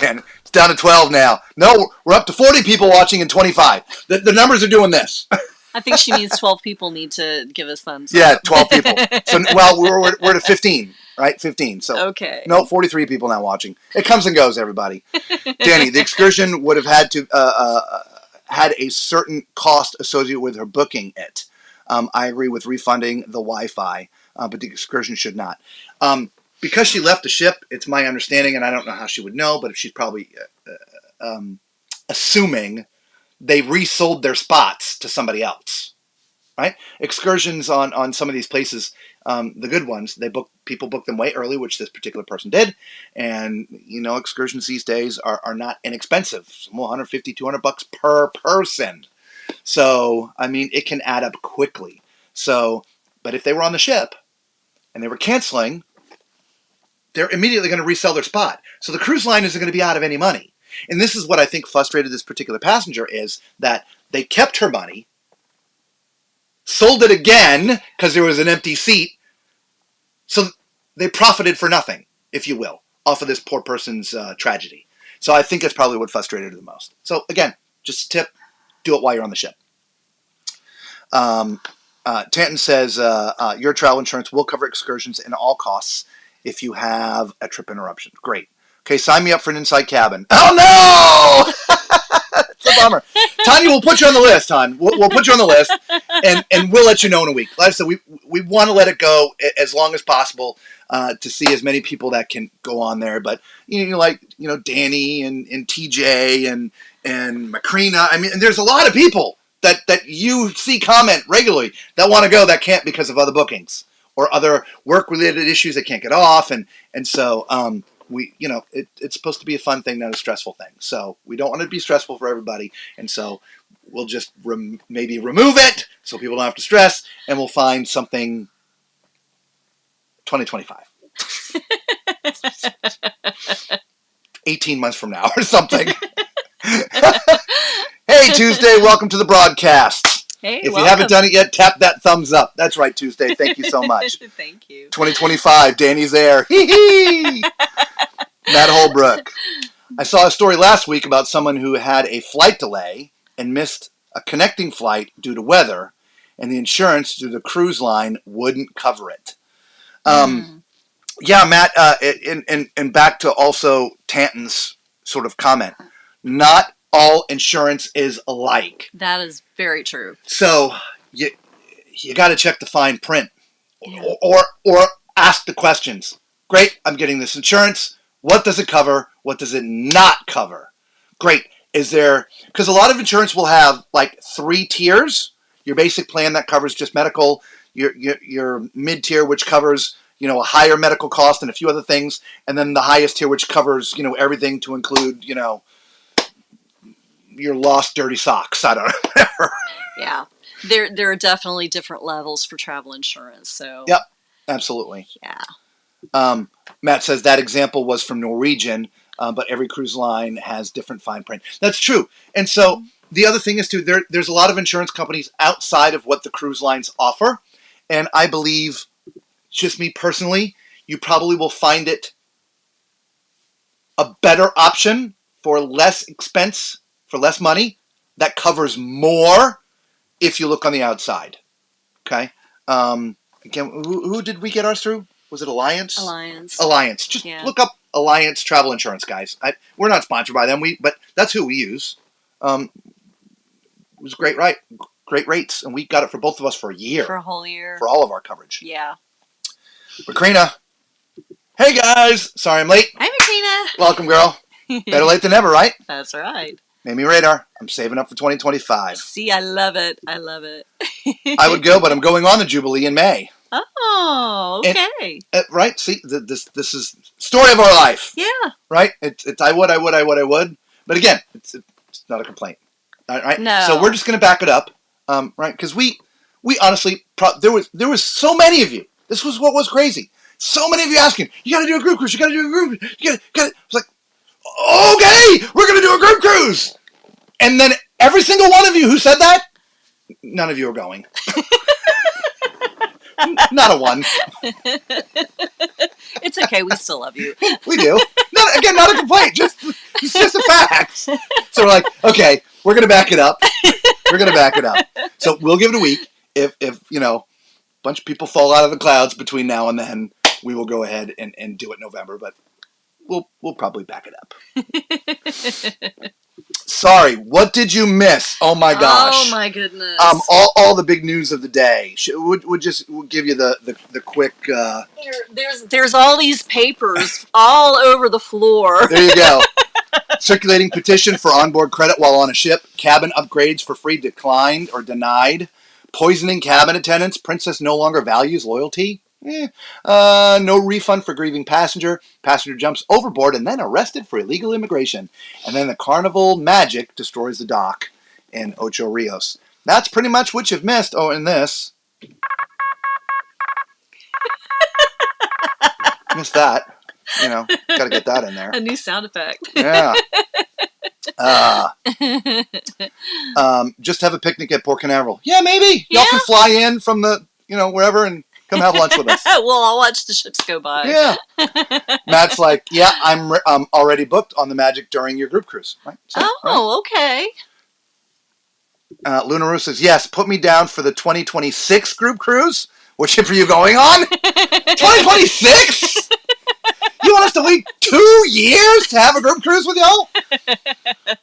It's down to 12 now. No, we're up to 40 people watching and 25. The numbers are doing this.
I think she means 12 people need to give us thumbs up.
Yeah, 12 people. So, well, we're to 15, right? 15. So,
okay.
No, 43 people now watching. It comes and goes, everybody. Danny, the excursion would have had to had a certain cost associated with her booking it. I agree with refunding the Wi-Fi, but the excursion should not. Because she left the ship, it's my understanding, and I don't know how she would know, but if she's probably assuming they resold their spots to somebody else, right? Excursions on some of these places, the good ones, people book them way early, which this particular person did, and excursions these days are not inexpensive, some $150, $200 per person. So I mean, it can add up quickly. So, but if they were on the ship, and they were canceling, they're immediately going to resell their spot. So the cruise line isn't going to be out of any money. And this is what I think frustrated this particular passenger, is that they kept her money, sold it again because there was an empty seat. So they profited for nothing, if you will, off of this poor person's tragedy. So I think that's probably what frustrated her the most. So again, just a tip, do it while you're on the ship. Tanton says, your travel insurance will cover excursions and all costs if you have a trip interruption. Great. Okay, sign me up for an inside cabin. Oh, no! It's a bummer. Tanya, we'll put you on the list, hon. We'll put you on the list, and we'll let you know in a week. Like I said, we want to let it go as long as possible to see as many people that can go on there. But, Danny and TJ and Macrina. I mean, there's a lot of people that you see comment regularly that want to go that can't because of other bookings or other work-related issues that can't get off. And so it's supposed to be a fun thing, not a stressful thing. So we don't want it to be stressful for everybody. And so we'll just maybe remove it so people don't have to stress, and we'll find something 2025. 18 months from now or something. Hey, Tuesday, welcome to the broadcast.
Hey,
if you haven't done it yet, tap that thumbs up. That's right, Tuesday. Thank you so much.
Thank you.
2025, Danny's there. Hee-hee! Matt Holbrook. I saw a story last week about someone who had a flight delay and missed a connecting flight due to weather, and the insurance through the cruise line wouldn't cover it. Yeah, Matt, and back to also Tanton's sort of comment. Not all insurance is alike.
That is very true.
So you got to check the fine print,
yeah.
or ask the questions. Great, I'm getting this insurance. What does it cover? What does it not cover? Great. Is there, because a lot of insurance will have like 3 tiers. Your basic plan that covers just medical. Your mid tier, which covers a higher medical cost and a few other things, and then the highest tier, which covers everything to include your lost dirty socks. I don't know.
Yeah, there are definitely different levels for travel insurance. So
yep, absolutely.
Yeah.
Matt says that example was from Norwegian, but every cruise line has different fine print. That's true. And so the other thing is too, there's a lot of insurance companies outside of what the cruise lines offer, and I believe, just me personally, you probably will find it a better option for less expense, for less money, that covers more if you look on the outside. Okay? Again, who did we get ours through? Was it Alliance? Alliance. Just look up Alliance Travel Insurance, guys. We're not sponsored by them, but that's who we use. It was great rates, and we got it for both of us for a year.
For a whole year.
For all of our coverage.
Yeah.
Macrina. Hey, guys. Sorry I'm late.
Hi, Macrina.
Welcome, girl. Better late than never, right?
That's right.
Made me radar. I'm saving up for 2025.
See, I love it. I love it.
I would go, but I'm going on the Jubilee in May.
Oh, okay.
And, right? See, this is story of our life.
Yeah.
Right? It's I would. But again, it's not a complaint. All right?
No.
So we're just going to back it up. Right? Because we honestly, there was so many of you. This was what was crazy. So many of you asking, you got to do a group cruise. You got to do a group cruise. You got to. It's like, okay, we're going to do a group cruise. And then every single one of you who said that, none of you are going. Not a one.
It's okay. We still love you.
We do. Not a complaint. It's just a fact. So we're like, okay, we're going to back it up. So we'll give it a week. If a bunch of people fall out of the clouds between now and then, we will go ahead and do it November. But we'll probably back it up. Sorry, what did you miss? Oh my gosh!
Oh my goodness!
All the big news of the day. We'll give you the quick.
There's all these papers all over the floor.
There you go. Circulating petition for onboard credit while on a ship. Cabin upgrades for free declined or denied. Poisoning cabin attendants. Princess no longer values loyalty. No refund for grieving passenger. Passenger jumps overboard and then arrested for illegal immigration. And then the Carnival Magic destroys the dock in Ocho Rios. That's pretty much what you've missed. Oh, and this. Missed that. Got to get that in there.
A new sound effect.
Yeah. Just have a picnic at Port Canaveral. Yeah, maybe. Y'all can fly in from the, wherever and come have lunch with us.
Well, I'll watch the ships go by.
Yeah. Matt's like, yeah, I'm already booked on the Magic during your group cruise. Right? So,
right. Okay.
Luna Roo says, yes, put me down for the 2026 group cruise. What ship are you going on? 2026? You want us to wait 2 years to have a group cruise with y'all?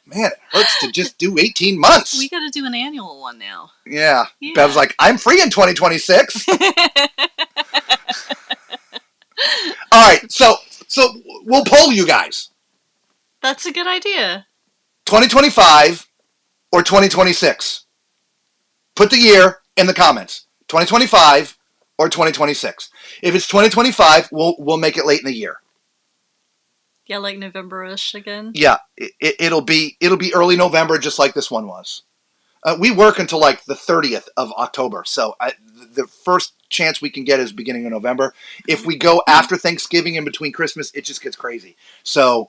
Man, it hurts to just do 18 months.
We got to do an annual one now.
Yeah. Bev's like, I'm free in 2026. All right, so we'll poll you guys.
That's a good idea.
2025 or 2026? Put the year in the comments. 2025 or 2026. If it's 2025, we'll make it late in the year.
Yeah, like November-ish again.
Yeah, it'll be early November, just like this one was. We work until like the 30th of October, so the first chance we can get is beginning of November. If we go after Thanksgiving and between Christmas, it just gets crazy. So,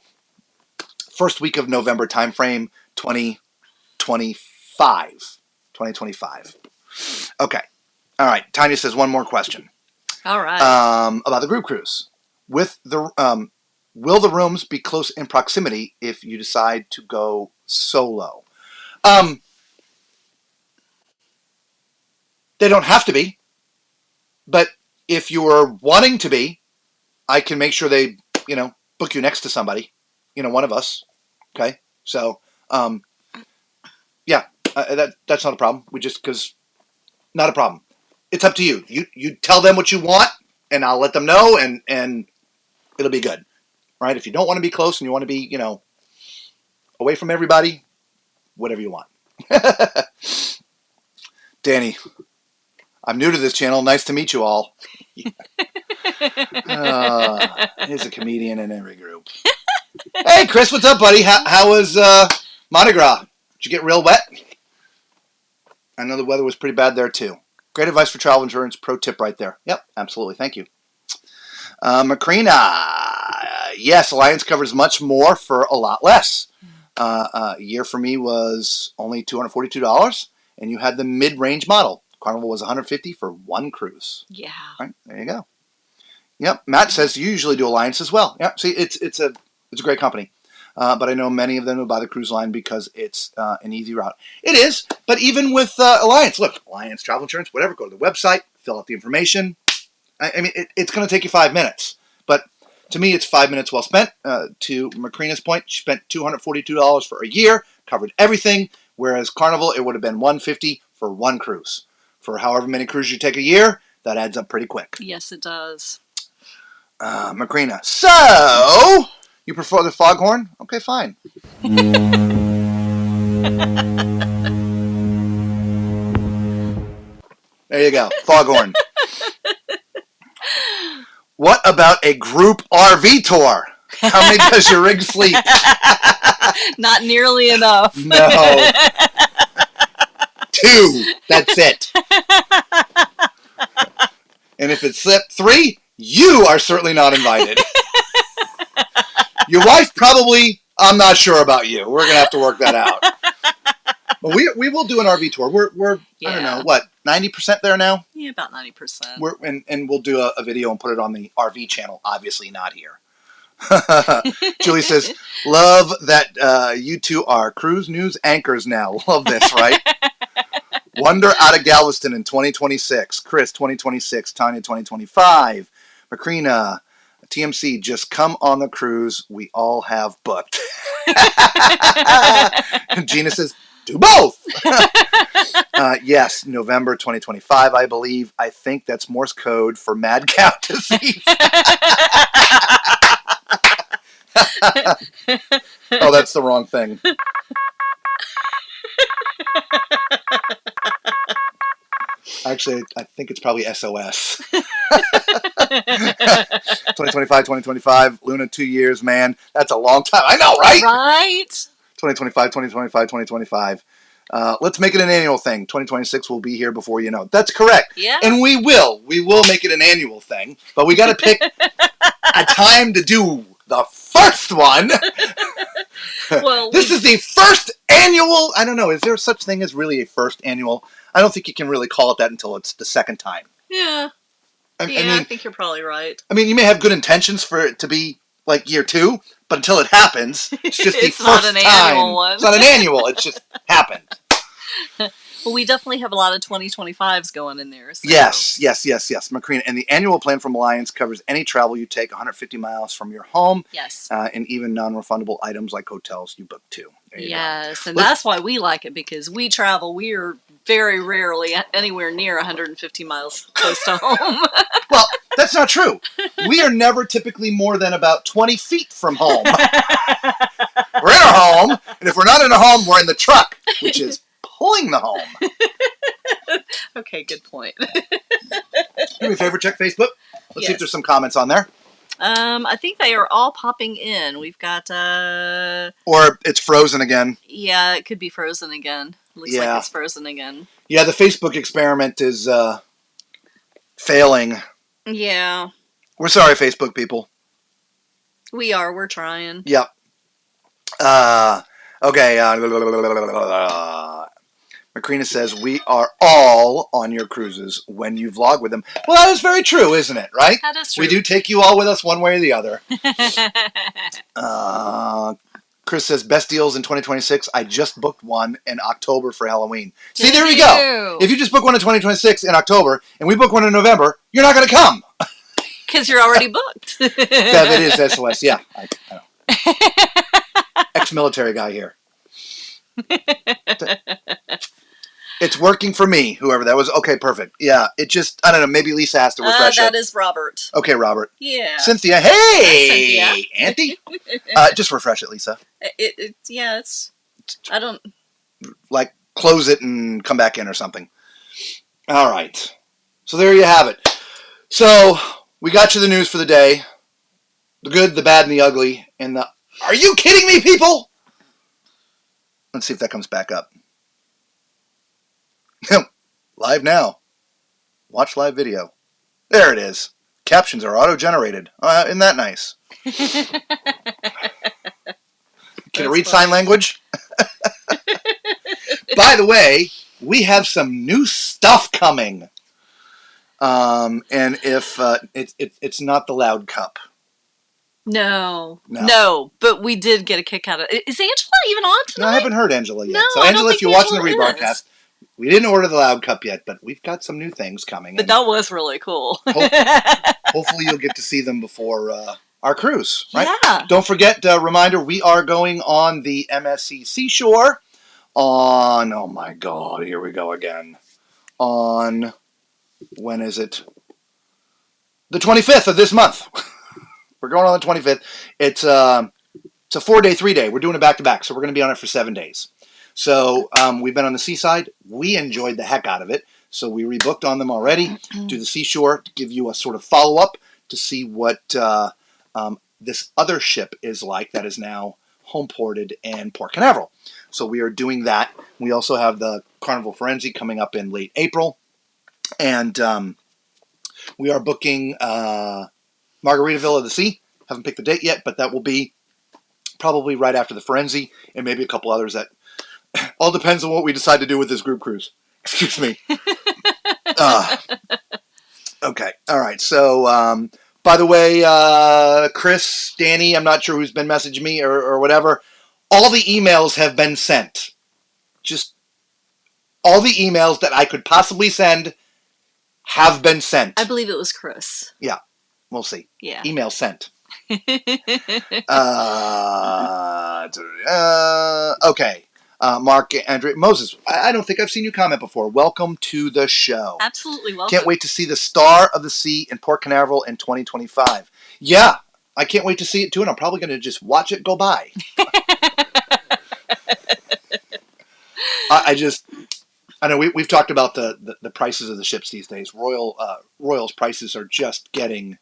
first week of November timeframe, 2025. Okay. All right. Tanya says one more question.
All right.
About the group cruise. Will the rooms be close in proximity if you decide to go solo? They don't have to be, but if you are wanting to be, I can make sure they, book you next to somebody, one of us. Okay, so yeah, that's not a problem. Not a problem. It's up to you. You tell them what you want, and I'll let them know, and it'll be good. Right? If you don't want to be close and you want to be, away from everybody, whatever you want. Danny, I'm new to this channel. Nice to meet you all. He's a comedian in every group. Hey, Chris, what's up, buddy? How was Mardi Gras? Did you get real wet? I know the weather was pretty bad there, too. Great advice for travel insurance. Pro tip right there. Yep, absolutely. Thank you. Macrina. Yes, Alliance covers much more for a lot less. A year for me was only $242, and you had the mid-range model. Carnival was $150 for one cruise.
Yeah.
Right, there you go. Yep. Matt says you usually do Alliance as well. Yep. See, it's a great company, but I know many of them will buy the cruise line because it's an easy route. It is, but even with Alliance, look, Alliance travel insurance, whatever. Go to the website, fill out the information. I mean, it's going to take you 5 minutes, but to me, it's 5 minutes well spent. To Macrina's point, she spent $242 for a year, covered everything, whereas Carnival, it would have been $150 for one cruise. For however many cruises you take a year, that adds up pretty quick.
Yes, it does.
Macrina, so you prefer the foghorn? Okay, fine. There you go, foghorn. What about a group RV tour? How many does your rig sleep?
Not nearly enough.
No. 2. That's it. And if it's 3, you are certainly not invited. Your wife probably, I'm not sure about you. We're going to have to work that out. But we will do an RV tour. We're I don't know, what, 90% there now?
Yeah, about 90%.
And we'll do a video and put it on the RV channel, obviously not here. Julie says, love that you two are cruise news anchors now. Love this, right? Wonder out of Galveston in 2026. Chris, 2026. Tanya, 2025. Macrina, TMC, just come on the cruise we all have booked. Gina says, do both. Yes, November 2025, I believe. I think that's Morse code for mad cow disease. Oh, that's the wrong thing. Actually, I think it's probably SOS. 2025, Luna, 2 years, man. That's a long time. I know, right?
Right?
2025. Let's make it an annual thing. 2026 will be here before you know it. That's correct.
Yeah.
And we will. We will make it an annual thing. But we got to pick a time to do the first one.
Well,
this is the first annual. I don't know. Is there such thing as really a first annual? I don't think you can really call it that until it's the second time.
Yeah. I mean, I think you're probably right.
I mean, you may have good intentions for it to be like year 2, but until it happens, it's just the
it's
first
not an
time.
Annual one.
It's not an annual. It's just happened.
Well, we definitely have a lot of 2025s going in there. So.
Yes, Macrina. And the annual plan from Alliance covers any travel you take 150 miles from your home.
Yes.
And even non-refundable items like hotels you book too.
Yes, and that's why we like it, because we travel. We are very rarely anywhere near 150 miles close to home.
Well, that's not true. We are never typically more than about 20 feet from home. We're in our home, and if we're not in a home, we're in the truck, which is pulling the home.
Okay, good point.
Do me a favor, check Facebook. Let's see if there's some comments on there.
I think they are all popping in. We've got
or it's frozen again.
Yeah, it could be frozen again. Looks like it's frozen again.
Yeah, the Facebook experiment is failing.
Yeah. We're
sorry, Facebook people.
We are. We're trying.
Yep. Okay. Macrina says, we are all on your cruises when you vlog with them. Well, that is very true, isn't it? Right?
That is true.
We do take you all with us one way or the other. Chris says, best deals in 2026. I just booked one in October for Halloween. See, there we go. If you just book one in 2026 in October and we book one in November, you're not going to come.
Because you're already booked.
Bev, it is SOS. Yeah. I know. Ex-military guy here. It's working for me, whoever that was. Okay, perfect. Yeah, it just, I don't know, maybe Lisa has to refresh it.
That is Robert.
Okay, Robert.
Yeah.
Cynthia, hey! Cynthia. Auntie? Just refresh it, Lisa.
It's, I don't...
Like, close it and come back in or something. All right. So there you have it. So, we got you the news for the day. The good, the bad, and the ugly. And the, are you kidding me, people? Let's see if that comes back up. Live now. Watch live video. There it is. Captions are auto-generated. Isn't that nice? Can it read sign language? By the way, we have some new stuff coming. And if it's not the loud cup.
No, but we did get a kick out of it. Is Angela even on tonight?
No, I haven't heard Angela yet.
No,
so Angela, if you're watching the rebroadcast, we didn't order the loud cup yet, but we've got some new things coming.
But that was really cool.
Hopefully you'll get to see them before our cruise, right?
Yeah.
Don't forget, reminder, we are going on the MSC Seashore on, oh my God, here we go again. On, when is it? The 25th of this month. We're going on the 25th. It's a 4-day, 3-day. We're doing it back-to-back, so we're going to be on it for 7 days. So we've been on the seaside. We enjoyed the heck out of it. So we rebooked on them already. Do the seashore to give you a sort of follow-up to see what this other ship is like that is now home-ported in Port Canaveral. So we are doing that. We also have the Carnival Frenzy coming up in late April. And we are booking Margaritaville of the Sea. Haven't picked the date yet, but that will be probably right after the Frenzy and maybe a couple others that all depends on what we decide to do with this group cruise. Excuse me. Okay. All right. So, by the way, Chris, Danny, I'm not sure who's been messaging me or whatever. All the emails have been sent. Just all the emails that I could possibly send have been sent.
I believe it was Chris.
Yeah. We'll see.
Yeah.
Email sent. Okay. Mark, Andre, Moses, I don't think I've seen you comment before. Welcome to the show.
Absolutely welcome.
Can't wait to see the Star of the Sea in Port Canaveral in 2025. Yeah, I can't wait to see it too, and I'm probably going to just watch it go by. I know we've talked about the prices of the ships these days. Royal's prices are just getting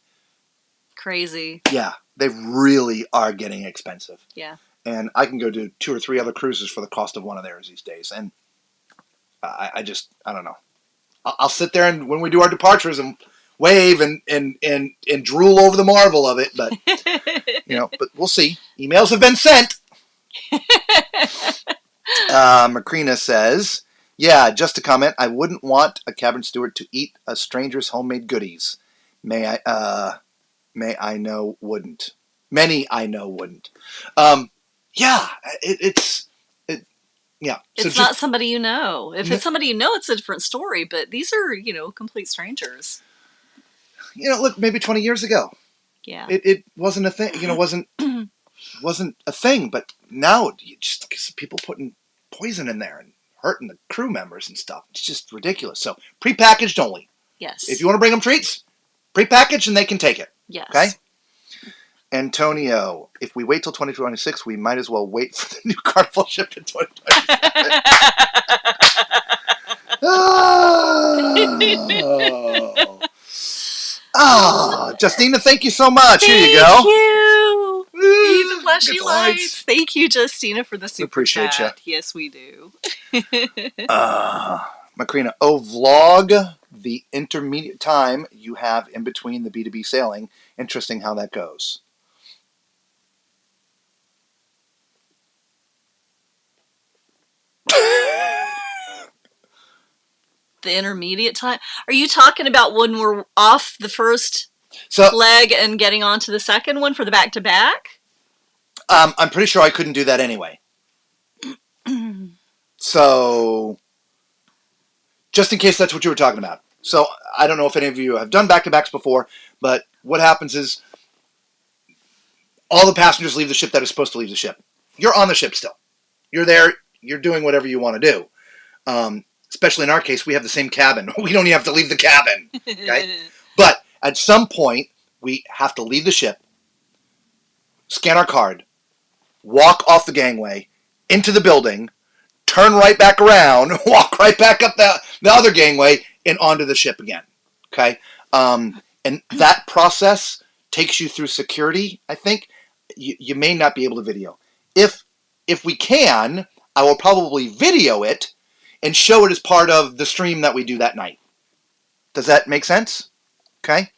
crazy.
Yeah, they really are getting expensive.
Yeah.
And I can go do 2 or 3 other cruises for the cost of one of theirs these days. And I don't know. I'll sit there and when we do our departures and wave and drool over the marvel of it, but but we'll see. Emails have been sent. Macrina says, yeah, just a comment. I wouldn't want a cabin steward to eat a stranger's homemade goodies. Many I know wouldn't. Yeah, yeah.
It's not somebody you know. If it's somebody you know, it's a different story. But these are, complete strangers.
Look, maybe 20 years ago.
Yeah.
It wasn't a thing. Wasn't a thing. But now, just people putting poison in there and hurting the crew members and stuff. It's just ridiculous. So prepackaged only.
Yes.
If you want to bring them treats, prepackaged and they can take it.
Yes.
Okay. Antonio, if we wait till 2026, we might as well wait for the new Carnival ship in 2027. Justina, thank you so much. Here you go.
Thank you. Need the flashy lights. Thank you, Justina, for the super
appreciate
chat. You. Yes, we do.
Macrina, vlog the intermediate time you have in between the B2B sailing. Interesting how that goes.
The intermediate time? Are you talking about when we're off the first leg and getting on to the second one for the back-to-back?
I'm pretty sure I couldn't do that anyway. So, just in case that's what you were talking about. So, I don't know if any of you have done back-to-backs before, but what happens is all the passengers leave the ship that is supposed to leave the ship. You're on the ship still. You're there. You're doing whatever you want to do. Especially in our case, we have the same cabin. We don't even have to leave the cabin. Okay? But at some point, we have to leave the ship, scan our card, walk off the gangway, into the building, turn right back around, walk right back up the other gangway, and onto the ship again. Okay? And that process takes you through security, I think. You may not be able to video. If we can, I will probably video it and show it as part of the stream that we do that night. Does that make sense? Okay.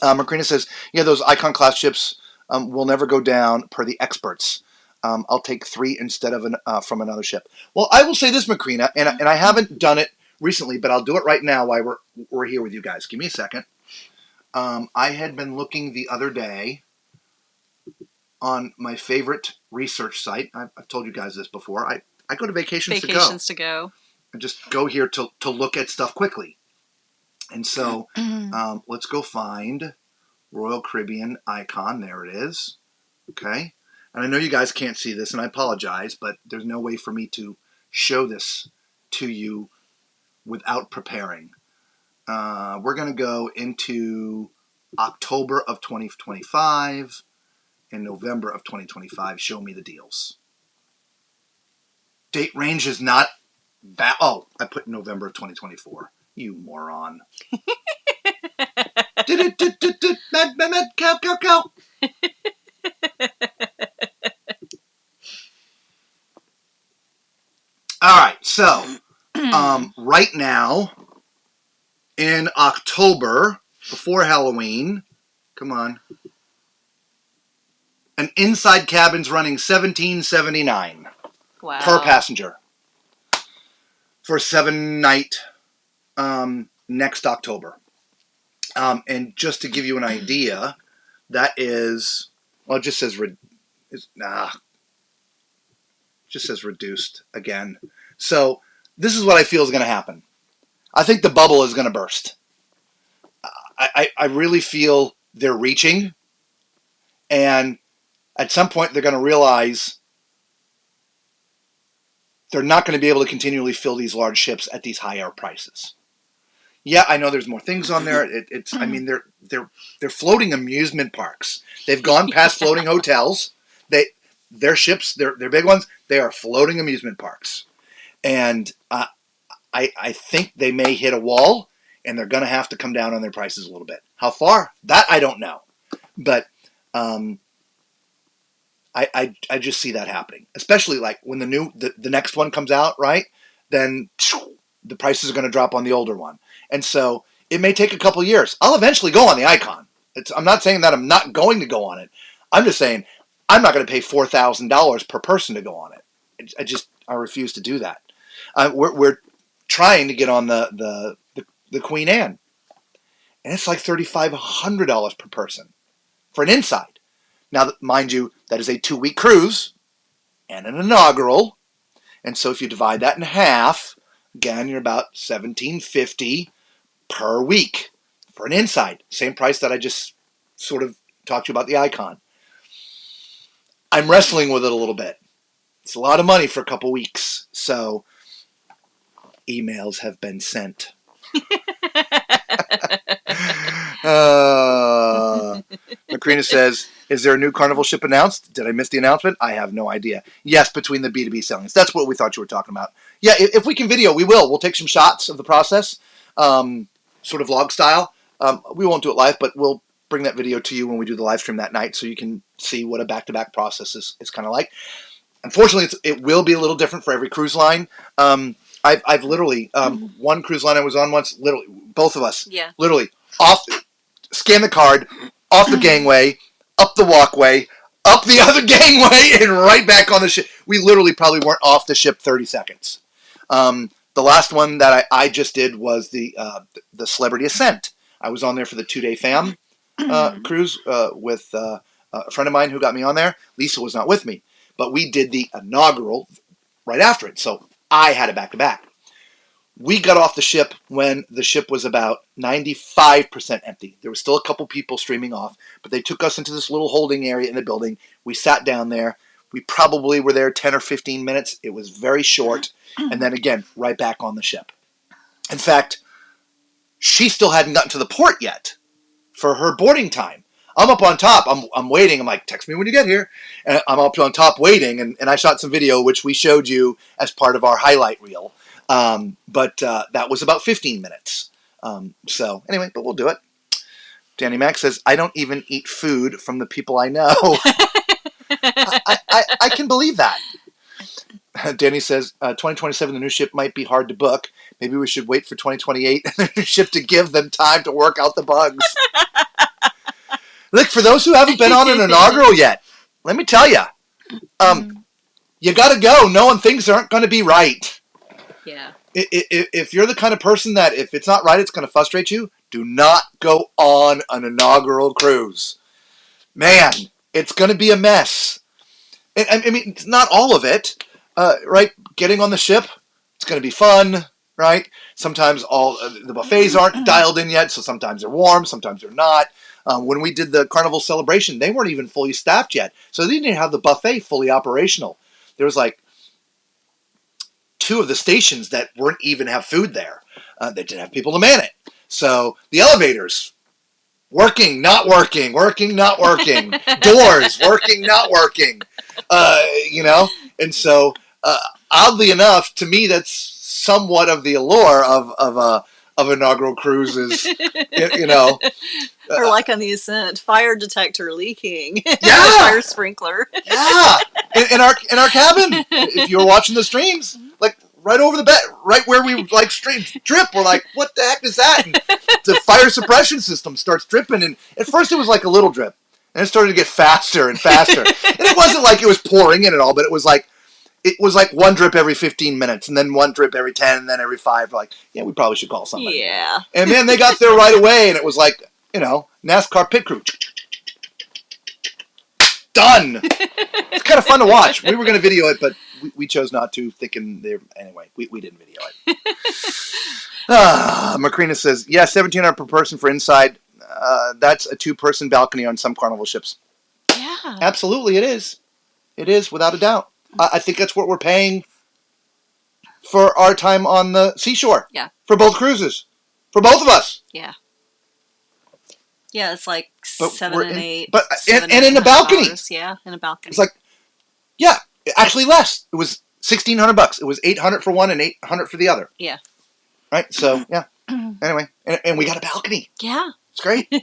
Macrina says, yeah, those Icon class ships will never go down per the experts. I'll take 3 instead of from another ship. Well, I will say this, Macrina, and I haven't done it recently, but I'll do it right now while we're here with you guys. Give me a second. I had been looking the other day on my favorite research site. I've told you guys this before. I go to Vacations to Go. I just go here to look at stuff quickly. And so let's go find Royal Caribbean Icon. There it is. Okay. And I know you guys can't see this, and I apologize, but there's no way for me to show this to you without preparing. We're going to go into October of 2025 and November of 2025. Show me the deals. Date range is not that. Oh, I put November of 2024. You moron. Cow. All right, so right now in October, before Halloween, come on, an inside cabin's running $17.79 per passenger for a 7-night next October. And just to give you an idea, that is, well, it just says reduced again. So this is what I feel is going to happen. I think the bubble is going to burst. I really feel they're reaching, and at some point they're going to realize they're not going to be able to continually fill these large ships at these higher prices. Yeah, I know there's more things on there. I mean, they're floating amusement parks. They've gone past floating hotels. Their ships, they're big ones. They are floating amusement parks, and I think they may hit a wall, and they're going to have to come down on their prices a little bit. How far? That I don't know, but I just see that happening, especially like when the next one comes out, right? then the prices are going to drop on the older one. And so it may take a couple years. I'll eventually go on the Icon. I'm not saying that I'm not going to go on it. I'm just saying I'm not going to pay $4,000 per person to go on it. I refuse to do that. We're trying to get on the Queen Anne, and it's like $3,500 per person for an inside. Now, mind you, that is a 2-week cruise and an inaugural, and so if you divide that in half, again, you're about $1,750 per week for an inside. Same price that I just sort of talked to you about the Icon. I'm wrestling with it a little bit. It's a lot of money for a couple weeks, so emails have been sent. Macrina says, is there a new Carnival ship announced? Did I miss the announcement? I have no idea. Yes, between the B2B sellings. That's what we thought you were talking about. Yeah, if we can video, we will. We'll take some shots of the process, sort of vlog style. We won't do it live, but we'll bring that video to you when we do the live stream that night so you can see what a back-to-back process is kind of like. Unfortunately, it will be a little different for every cruise line. I've literally, one cruise line I was on once, literally, both of us, literally, scan the card, off the gangway, up the walkway, up the other gangway, and right back on the ship. We literally probably weren't off the ship 30 seconds. The last one that I just did was the Celebrity Ascent. I was on there for the 2-day fam cruise with a friend of mine who got me on there. Lisa was not with me, but we did the inaugural right after it, so I had it back-to-back. We got off the ship when the ship was about 95% empty. There was still a couple people streaming off, but they took us into this little holding area in the building. We sat down there. We probably were there 10 or 15 minutes. It was very short, and then again, right back on the ship. In fact, she still hadn't gotten to the port yet for her boarding time. I'm up on top. I'm waiting. I'm like, text me when you get here. And I'm up on top waiting, and I shot some video, which we showed you as part of our highlight reel. But that was about 15 minutes. So anyway, but we'll do it. Danny Mac says, I don't even eat food from the people I know. I can believe that. Danny says, 2027, the new ship might be hard to book. Maybe we should wait for 2028 and the new ship to give them time to work out the bugs. Look, for those who haven't been on an inaugural yet, let me tell you, you got to go knowing things aren't going to be right.
Yeah.
If you're the kind of person that if it's not right, it's going to frustrate you, do not go on an inaugural cruise. Man, it's going to be a mess. I mean, it's not all of it, right? Getting on the ship, it's going to be fun, right? Sometimes all the buffets aren't dialed in yet, so sometimes they're warm, sometimes they're not. When we did the Carnival celebration, they weren't even fully staffed yet, so they didn't even have the buffet fully operational. There was like 2 of the stations that weren't even have food there. They didn't have people to man it. So the elevators, working, not working, working, not working. Doors, working, not working. You know? And so, oddly enough, to me, that's somewhat of the allure of inaugural cruises, you know.
Or like on the Ascent, fire detector leaking.
Yeah!
Fire sprinkler.
Yeah! In our cabin, if you were watching the streams, like right over the bed, right where we like straight drip, we're like, what the heck is that? And the fire suppression system starts dripping, and at first it was like a little drip, and it started to get faster and faster. And it wasn't like it was pouring in at all, but it was like one drip every 15 minutes, and then one drip every 10, and then every 5. Like, yeah, we probably should call somebody.
Yeah.
And man, they got there right away, and it was like, you know, NASCAR pit crew. Done. It's kind of fun to watch. We were going to video it, but we chose not to, thinking there. Anyway, we didn't video it. Macrina says, yeah, $1,700 per person for inside. That's a 2-person balcony on some Carnival ships.
Yeah.
Absolutely, it is. It is, without a doubt. I think that's what we're paying for our time on the seashore.
Yeah.
For both cruises. For both of us.
Yeah. Yeah, it's like 7 and 8.
But and in a balcony.
Hours. Yeah, in a balcony.
It's like, yeah, actually less. It was $1,600. It was $800 for one and $800 for the other.
Yeah.
Right. So yeah. Anyway, and we got a balcony.
Yeah.
It's great.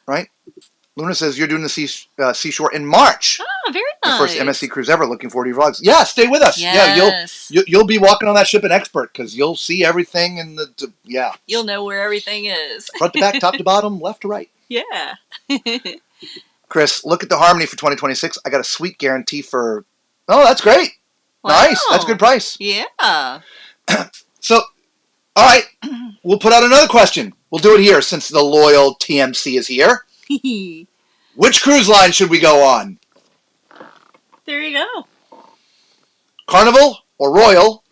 Right. Luna says you're doing the seashore in March.
Oh, very nice.
the first MSC cruise ever. Looking forward to your vlogs. Yeah, stay with us.
Yes.
Yeah, you'll be walking on that ship an expert because you'll see everything in the yeah.
You'll know where everything is.
Front to back, top to bottom, left to right.
Yeah.
Chris, look at the Harmony for 2026. I got a sweet guarantee for... Oh, that's great. Wow. Nice. That's a good price.
Yeah.
So, all right. We'll put out another question. We'll do it here since the loyal TMC is here. Which cruise line should we go on?
There you go.
Carnival or Royal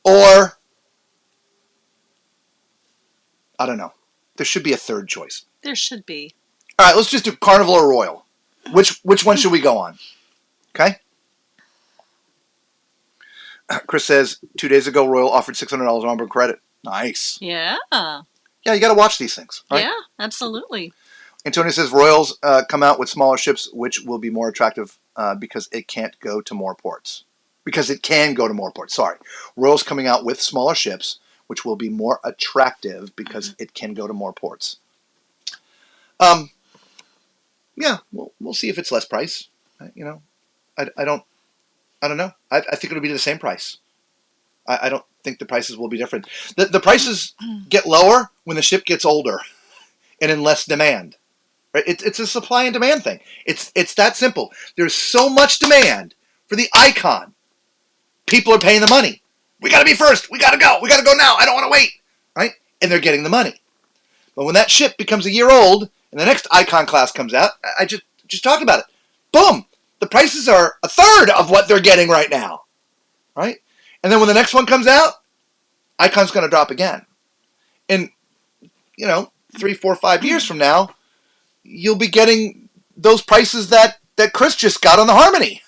or... I don't know. There should be a third choice.
There should be.
All right, let's just do Carnival or Royal. Which one should we go on? Okay? Chris says, 2 days ago, Royal offered $600 onboard credit. Nice.
Yeah.
Yeah, you got to watch these things. Right?
Yeah, absolutely.
Antonio says, Royals come out with smaller ships, which will be more attractive because it can't go to more ports. Because it can go to more ports. Sorry. Royals coming out with smaller ships, which will be more attractive because it can go to more ports. Yeah, we'll see if it's less price. You know, I don't know. I think it'll be the same price. I don't think the prices will be different. The prices get lower when the ship gets older and in less demand. Right? It's a supply and demand thing. It's that simple. There's so much demand for the Icon. People are paying the money. We got to be first. We got to go. We got to go now. I don't want to wait. Right? And they're getting the money. But when that ship becomes a year old and the next Icon class comes out, I just talk about it. Boom. The prices are a third of what they're getting right now. Right? And then when the next one comes out, Icon's going to drop again. And, 3, 4, 5 years from now, you'll be getting those prices that Chris just got on the Harmony.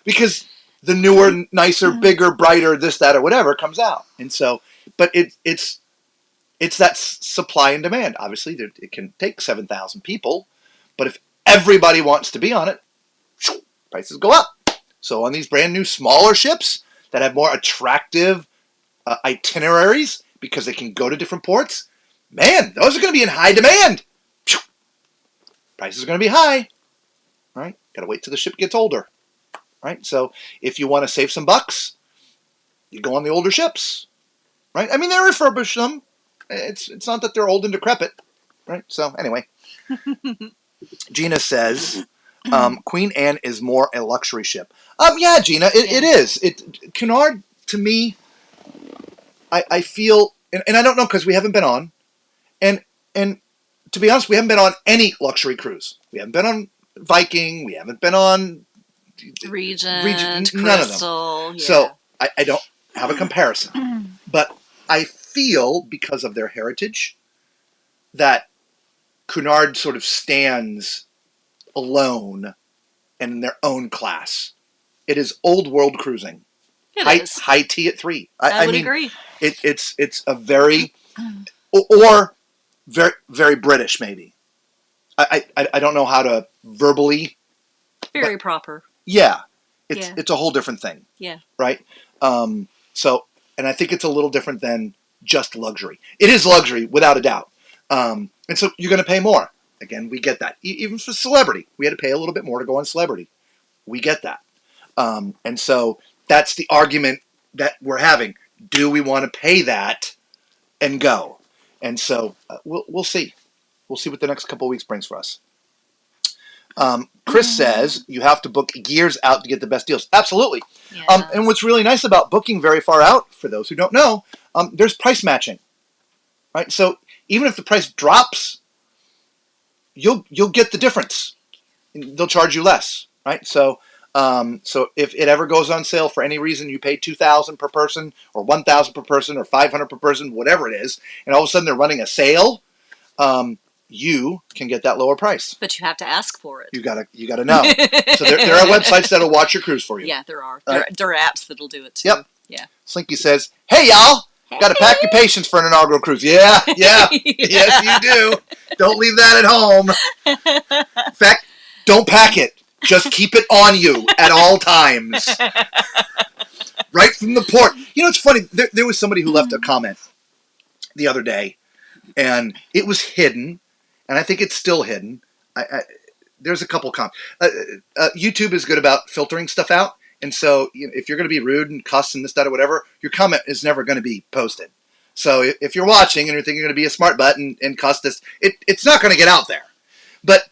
Because the newer, nicer, bigger, brighter, this, that, or whatever comes out. And so, but it's that supply and demand. Obviously, it can take 7,000 people, but if everybody wants to be on it, prices go up. So on these brand new, smaller ships that have more attractive itineraries because they can go to different ports, man, those are going to be in high demand. Prices are going to be high. Right? Got to wait till the ship gets older. Right? So if you want to save some bucks, you go on the older ships. Right? I mean, they refurbish them. It's not that they're old and decrepit. Right? So anyway. Gina says, Queen Anne is more a luxury ship. Yeah, Gina, it is. Cunard, to me, I feel, and I don't know because we haven't been on, and to be honest, we haven't been on any luxury cruise. We haven't been on Viking. We haven't been on
Regent,
none
Crystal,
of them. Yeah. So I don't have a comparison. But I feel, because of their heritage, that Cunard sort of stands alone and in their own class. It is old world cruising. High tea at 3.
I would agree.
It's a very, or very, very British maybe. I don't know how to verbally.
Very proper.
Yeah. It's a whole different thing.
Yeah.
Right? So, and I think it's a little different than just luxury. It is luxury, without a doubt. And so you're going to pay more. Again, we get that. Even for Celebrity, we had to pay a little bit more to go on Celebrity. We get that. And so that's the argument that we're having. Do we want to pay that and go? And so we'll see. We'll see what the next couple of weeks brings for us. Chris says you have to book years out to get the best deals. Absolutely. Yeah. And what's really nice about booking very far out, for those who don't know, there's price matching. Right? So even if the price drops, you'll get the difference. They'll charge you less. Right? So if it ever goes on sale for any reason, you pay $2,000 per person, or $1,000 per person, or $500 per person, whatever it is, and all of a sudden they're running a sale, you can get that lower price.
But you have to ask for it.
You gotta know. So there are websites that'll watch your cruise for you.
Yeah, there are. There are apps that'll do it too.
Yep.
Yeah.
Slinky says, "Hey y'all, gotta pack your patience for an inaugural cruise." Yeah. Yes you do. Don't leave that at home. In fact, don't pack it. Just keep it on you at all times. Right from the port. You know, it's funny. There was somebody who left a comment the other day, and it was hidden, and I think it's still hidden. there's a couple YouTube is good about filtering stuff out. And so if you're going to be rude and cuss and this, that, or whatever, your comment is never going to be posted. So if you're watching and you're thinking you're going to be a smart butt and cuss this, it's not going to get out there. But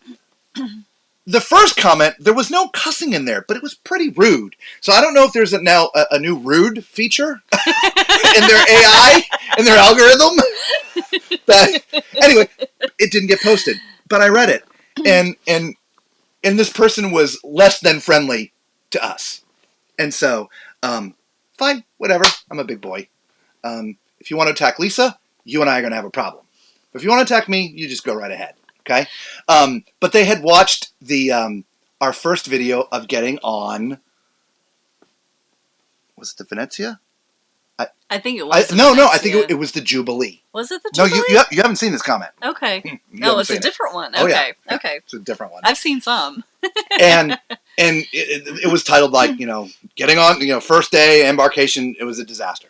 the first comment, there was no cussing in there, but it was pretty rude. So I don't know if there's now a new rude feature in their AI, in their algorithm. But anyway, it didn't get posted. But I read it. And this person was less than friendly to us. And so, fine, whatever. I'm a big boy. If you want to attack Lisa, you and I are going to have a problem. But if you want to attack me, you just go right ahead. Okay? But they had watched our first video of getting on, was it the Venezia?
I think it was.
No, I think it was the Jubilee.
Was it the Jubilee?
No, you haven't seen this comment.
Okay. No, it's a different one. Okay.
Oh, yeah.
Okay.
It's a different one.
I've seen some.
and it was titled like, getting on, first day, embarkation, it was a disaster.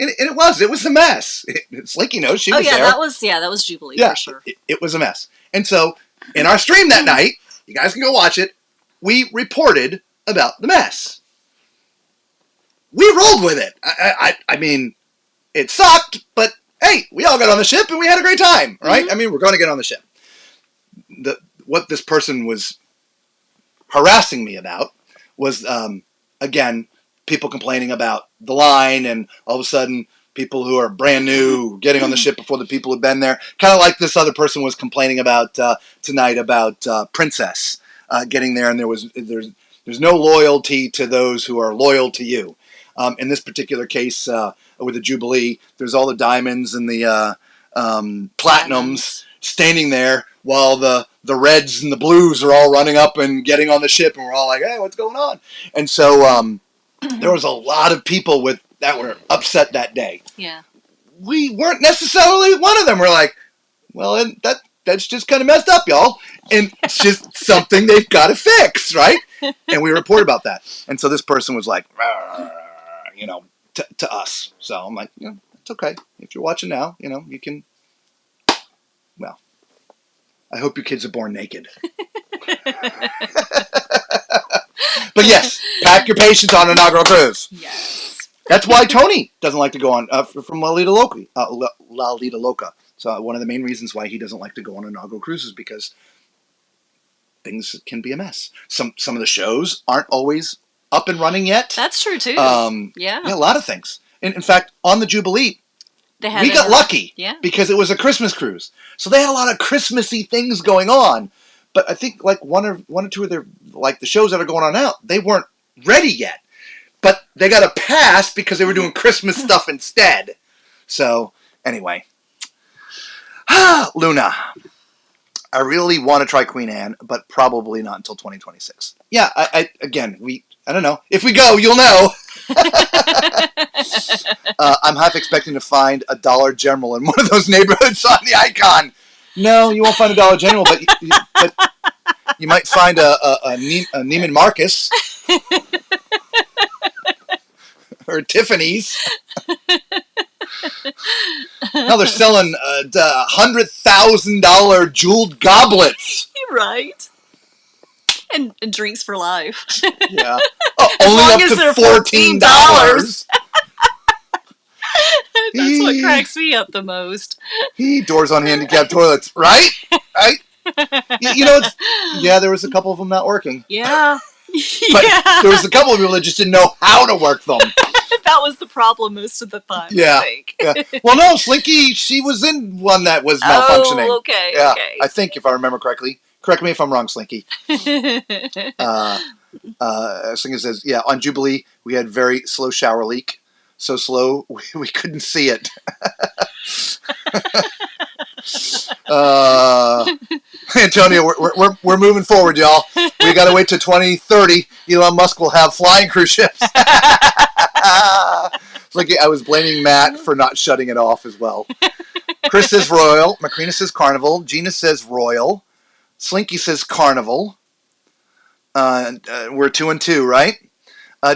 And it was a mess. Slinky knows she was there.
That was Jubilee for sure.
It was a mess. And so, in our stream that night, you guys can go watch it, we reported about the mess. We rolled with it. I mean, it sucked, but hey, we all got on the ship and we had a great time, right? Mm-hmm. I mean, we're going to get on the ship. What this person was harassing me about was, again, people complaining about the line, and all of a sudden, people who are brand new getting on the ship before the people who've been there. Kind of like this other person was complaining about tonight about Princess getting there, and there's no loyalty to those who are loyal to you. In this particular case, with the Jubilee, there's all the diamonds and the platinums standing there while the reds and the blues are all running up and getting on the ship, and we're all like, hey, what's going on? And so there was a lot of people that were upset that day.
Yeah. We
weren't necessarily one of them. We're like, well, that's just kind of messed up, y'all. And it's just something they've got to fix, right? And we report about that. And so this person was like, to us. So I'm like, it's okay. If you're watching now, you can, well, I hope your kids are born naked. But yes, pack your patience on an inaugural cruise.
Yes.
That's why Tony doesn't like to go on, from La Lita Loca. So one of the main reasons why he doesn't like to go on inaugural cruises, because things can be a mess. Some of the shows aren't always up and running yet.
That's true too.
Yeah, a lot of things. In fact, on the Jubilee, we got lucky.
Yeah.
Because it was a Christmas cruise, so they had a lot of Christmassy things going on. But I think like one or two of their, like the shows that are going on now, they weren't ready yet. But they got a pass because they were doing Christmas stuff instead. So anyway, Luna, I really want to try Queen Anne, but probably not until 2026. Yeah, I don't know. If we go, you'll know. I'm half expecting to find a Dollar General in one of those neighborhoods on the icon. No, you won't find a Dollar General, but you might find a Neiman Marcus or Tiffany's. Now they're selling $100,000 jeweled goblets.
You're right. And drinks for life.
Yeah. Oh, only up to $14.
That's what cracks me up the most.
Doors on handicapped toilets, right? Right? There was a couple of them not working.
Yeah.
But there was a couple of people that just didn't know how to work them.
That was the problem most of the time, I think.
Yeah. Well, no, Slinky, she was in one that was malfunctioning.
Oh, okay.
Yeah,
okay.
I think, if I remember correctly. Correct me if I'm wrong, Slinky. Slinky says, yeah, on Jubilee, we had very slow shower leak. So slow, we couldn't see it. Antonio, we're moving forward, y'all. We got to wait till 2030. Elon Musk will have flying cruise ships. Like I was blaming Matt for not shutting it off as well. Chris says Royal. Macrina says Carnival. Gina says Royal. Slinky says Carnival. We're 2 and 2, right?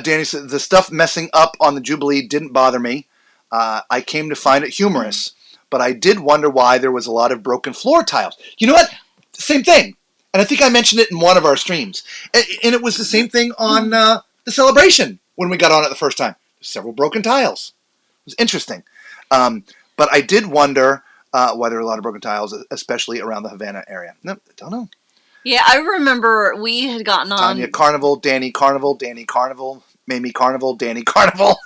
Danny says the stuff messing up on the Jubilee didn't bother me. I came to find it humorous, but I did wonder why there was a lot of broken floor tiles. You know what? Same thing. And I think I mentioned it in one of our streams. And it was the same thing on the celebration when we got on it the first time. Several broken tiles. It was interesting. But I did wonder why there were a lot of broken tiles, especially around the Havana area. No, don't know.
Yeah, I remember we had gotten on...
Tanya Carnival, Danny Carnival, Mamie Carnival, Danny Carnival,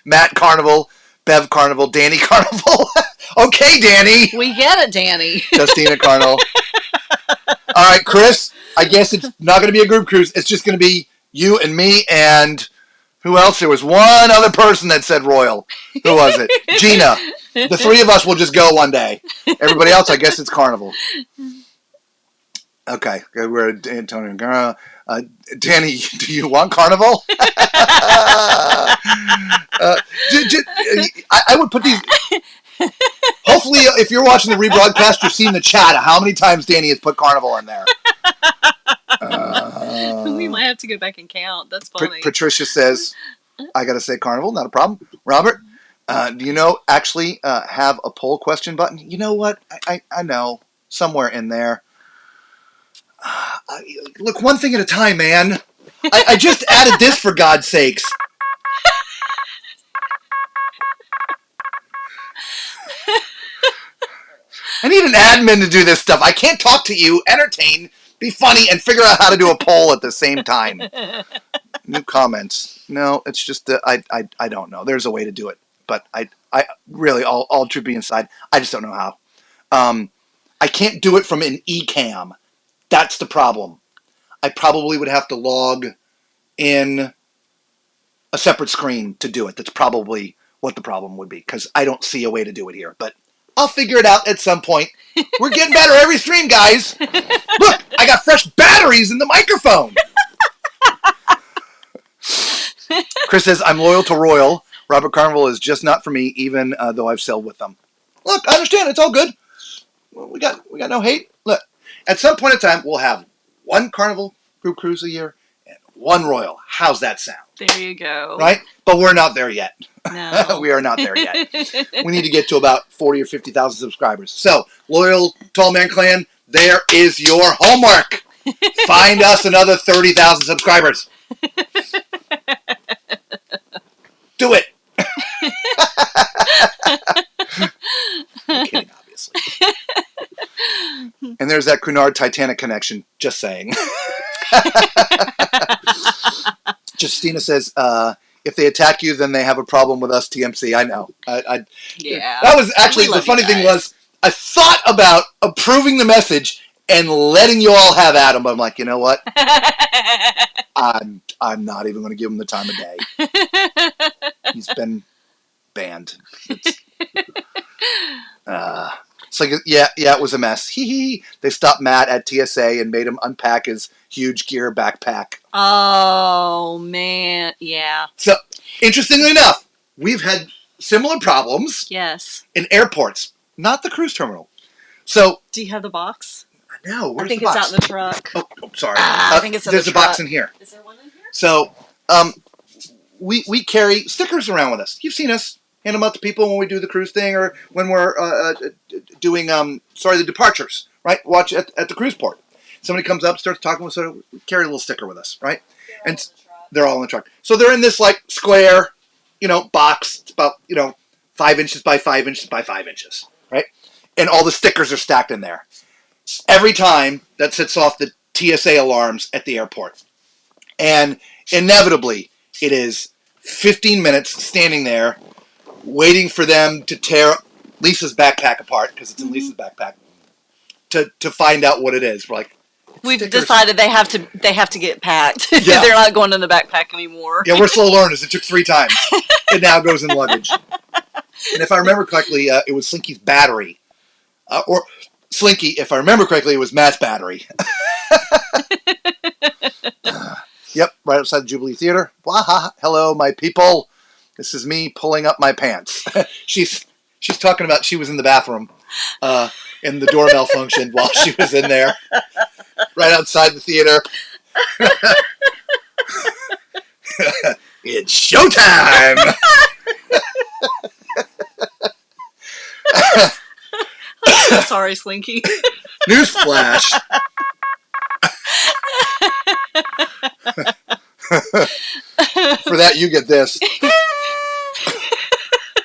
Matt Carnival, Bev Carnival, Danny Carnival. Okay, Danny.
We get it, Danny.
Justina Carnival. All right, Chris, I guess it's not going to be a group cruise. It's just going to be you and me and who else? There was one other person that said Royal. Who was it? Gina. The three of us will just go one day. Everybody else, I guess it's Carnival. Okay, we're at Antonio. Danny, do you want Carnival? I would put these... Hopefully, if you're watching the rebroadcast, you're seeing the chat of how many times Danny has put Carnival in there.
We might have to go back and count. That's funny.
Patricia says, I got to say Carnival, not a problem. Robert, do you know actually have a poll question button? You know what? I know. Somewhere in there. Look, one thing at a time, man. I just added this for God's sakes. I need an admin to do this stuff. I can't talk to you, entertain, be funny, and figure out how to do a poll at the same time. New comments. No, it's just that I don't know. There's a way to do it. But I really, all truth being inside, I just don't know how. I can't do it from an eCam. That's the problem. I probably would have to log in a separate screen to do it. That's probably what the problem would be, because I don't see a way to do it here. But I'll figure it out at some point. We're getting better every stream, guys. Look, I got fresh batteries in the microphone. Chris says, I'm loyal to Royal. Robert Carnival is just not for me, even though I've sailed with them. Look, I understand. It's all good. We got no hate. Look, at some point in time, we'll have one Carnival group cruise a year and one Royal. How's that sound?
There you go.
Right? But we're not there yet.
No.
We are not there yet. We need to get to about 40 or 50,000 subscribers. So, Loyal Tall Man Clan, there is your homework. Find us another 30,000 subscribers. Do it. I'm kidding, obviously. And there's that Cunard Titanic connection. Just saying. Justina says, if they attack you, then they have a problem with us, TMC. I know.
Yeah.
That was actually, the funny thing was, I thought about approving the message and letting you all have Adam, but I'm like, you know what? I'm not even going to give him the time of day. He's been banned. It's like, yeah, it was a mess. They stopped Matt at TSA and made him unpack his huge gear backpack.
Oh, man. Yeah.
So, interestingly enough, we've had similar problems in airports, not the cruise terminal. So,
do you have the box?
No, where's
I think
the box?
it's out in the truck.
Oh, sorry.
I think it's in
there's
the
a
truck.
box in here.
Is there one in here?
So, we carry stickers around with us. You've seen us hand them out to people when we do the cruise thing or when we're doing the departures, right? Watch at the cruise port. Somebody comes up, starts talking with us, we carry a little sticker with us, right? They're all in the truck. So they're in this like square, box. It's about 5 inches by 5 inches by 5 inches, right? And all the stickers are stacked in there. Every time that sets off the TSA alarms at the airport. And inevitably, it is 15 minutes standing there waiting for them to tear Lisa's backpack apart, because it's in Lisa's backpack, to find out what it is. We're like,
we've decided they have to get packed.
Yeah.
They're not going in the backpack anymore.
Yeah, we're slow learners. It took 3 times. It now goes in luggage. And if I remember correctly, it was Slinky's battery. Or Slinky, if I remember correctly, it was Matt's battery. Yep, right outside the Jubilee Theater. Waha, hello, my people. This is me pulling up my pants. She's talking about she was in the bathroom and the door malfunctioned while she was in there. Right outside the theater. It's showtime!
Sorry, Slinky.
Newsflash. For that, you get this.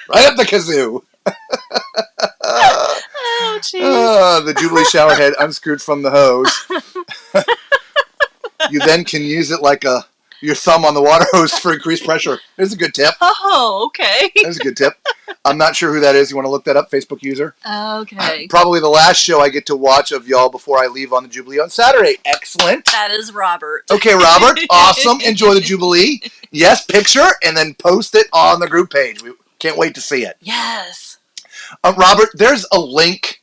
Right up the kazoo.
Oh, jeez.
The Jubilee shower head unscrewed from the hose. You then can use it like your thumb on the water hose for increased pressure. There's a good tip.
Oh, okay.
There's a good tip. I'm not sure who that is. You want to look that up? Facebook user?
Okay.
Probably the last show I get to watch of y'all before I leave on the Jubilee on Saturday. Excellent.
That is Robert.
Okay, Robert. Awesome. Enjoy the Jubilee. Yes, picture, and then post it on the group page. We can't wait to see it.
Yes.
Robert, there's a link.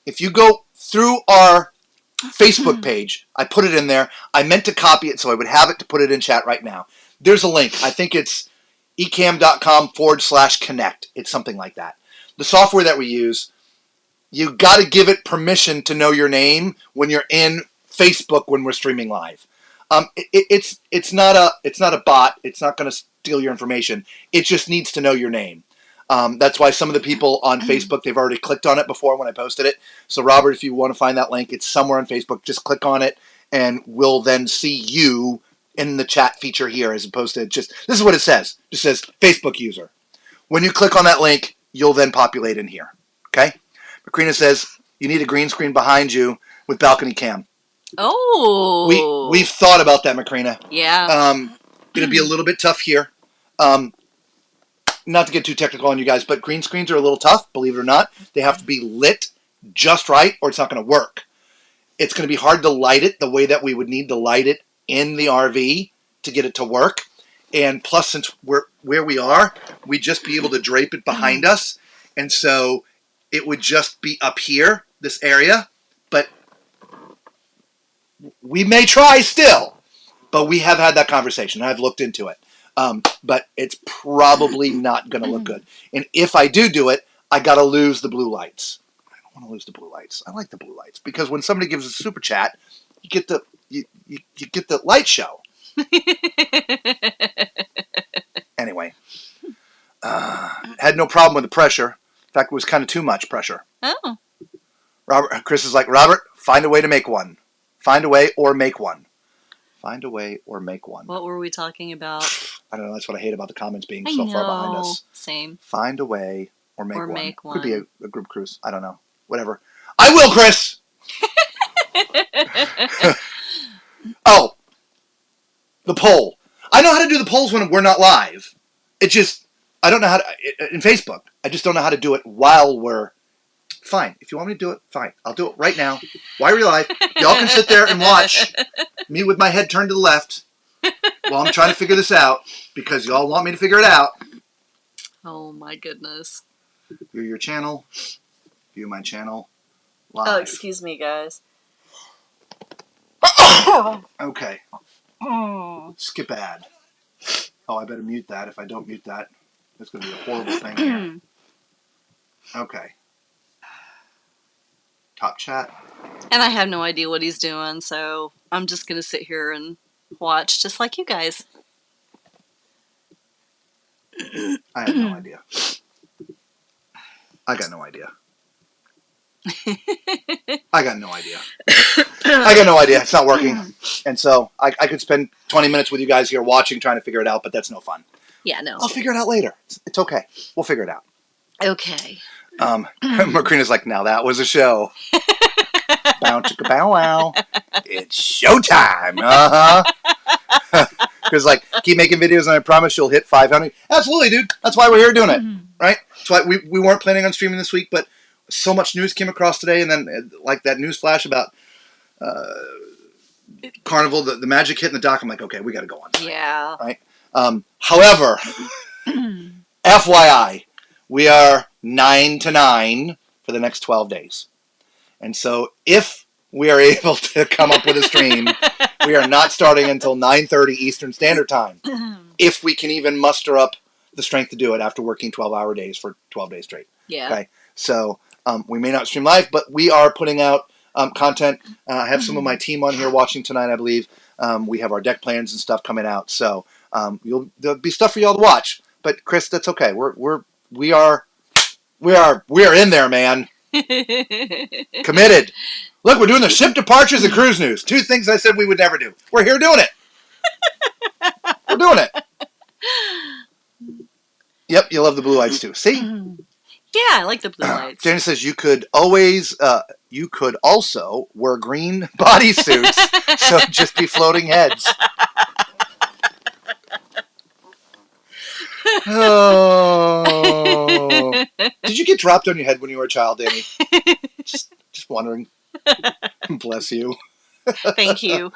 If you go through our Facebook page, I put it in there. I meant to copy it so I would have it to put it in chat right now. There's a link. I think it's ecam.com/connect. It's something like that. The software that we use, you got to give it permission to know your name when you're in Facebook when we're streaming live. It's not a bot. It's not going to steal your information. It just needs to know your name. That's why some of the people on Facebook, they've already clicked on it before when I posted it. So, Robert, if you want to find that link, it's somewhere on Facebook. Just click on it, and we'll then see you in the chat feature here, as opposed to just, this is what it says. It just says Facebook user. When you click on that link, you'll then populate in here. Okay? Macrina says, you need a green screen behind you with balcony cam.
Oh.
We've thought about that, Macrina.
Yeah.
It'll be a little bit tough here. Not to get too technical on you guys, but green screens are a little tough, believe it or not. They have to be lit just right, or it's not going to work. It's going to be hard to light it the way that we would need to light it in the RV to get it to work. And plus, since we're where we are, we'd just be able to drape it behind us. And so it would just be up here, this area. But we may try still. But we have had that conversation. I've looked into it. But it's probably not going to look good. And if I do it, I got to lose the blue lights. I don't want to lose the blue lights. I like the blue lights because when somebody gives a super chat, you get the you get the light show. Anyway, had no problem with the pressure. In fact, it was kind of too much pressure.
Oh.
Chris is like, Robert, find a way to make one. Find a way or make one. Find a way or make one.
What were we talking about?
I don't know. That's what I hate about the comments being so far behind us.
Same.
Find a way or make one.
Make one.
Could be a group cruise. I don't know. Whatever. I will, Chris! Oh. The poll. I know how to do the polls when we're not live. It just, I don't know how to, in Facebook, I just don't know how to do it while we're, fine. If you want me to do it, fine. I'll do it right now. While we're live. Y'all can sit there and watch me with my head turned to the left while I'm trying to figure this out because y'all want me to figure it out.
Oh my goodness.
View your channel. View my channel. Live.
Oh, excuse me, guys.
Okay. Skip ad. Oh, I better mute that. If I don't mute that, it's going to be a horrible thing here. Okay. Top chat.
And I have no idea what he's doing, so I'm just going to sit here and watch just like you guys.
I have no idea. I got no idea. I got no idea. I got no idea. It's not working. And so I could spend 20 minutes with you guys here watching, trying to figure it out, but that's no fun.
Yeah, no.
I'll figure it out later. It's okay. We'll figure it out.
Okay.
Macrina's like, now that was a show. Bow chicka bow wow. It's showtime. Because like, keep making videos and I promise you'll hit 500. Absolutely, dude. That's why we're here doing it. Right? That's why we weren't planning on streaming this week, but so much news came across today, and then like that news flash about Carnival, the magic hit in the dock. I'm like, okay, we got to go on tonight.
Yeah.
Right? However, FYI, we are 9 to 9 for the next 12 days. And so if we are able to come up with a stream, we are not starting until 9:30 Eastern Standard Time. If we can even muster up the strength to do it after working 12-hour days for 12 days straight.
Yeah.
Okay. So we may not stream live, but we are putting out content. I have some of my team on here watching tonight, I believe. We have our deck plans and stuff coming out. So there'll be stuff for y'all to watch. But Chris, that's okay. We are in there, man. Committed. Look, we're doing the ship departures and cruise news. 2 things I said we would never do. We're here doing it. We're doing it. Yep, you love the blue lights too. See?
Yeah, I like the blue lights.
Jane says you could also wear green bodysuits, so just be floating heads. Oh. Did you get dropped on your head when you were a child, Danny? Just wondering. Bless you.
Thank you.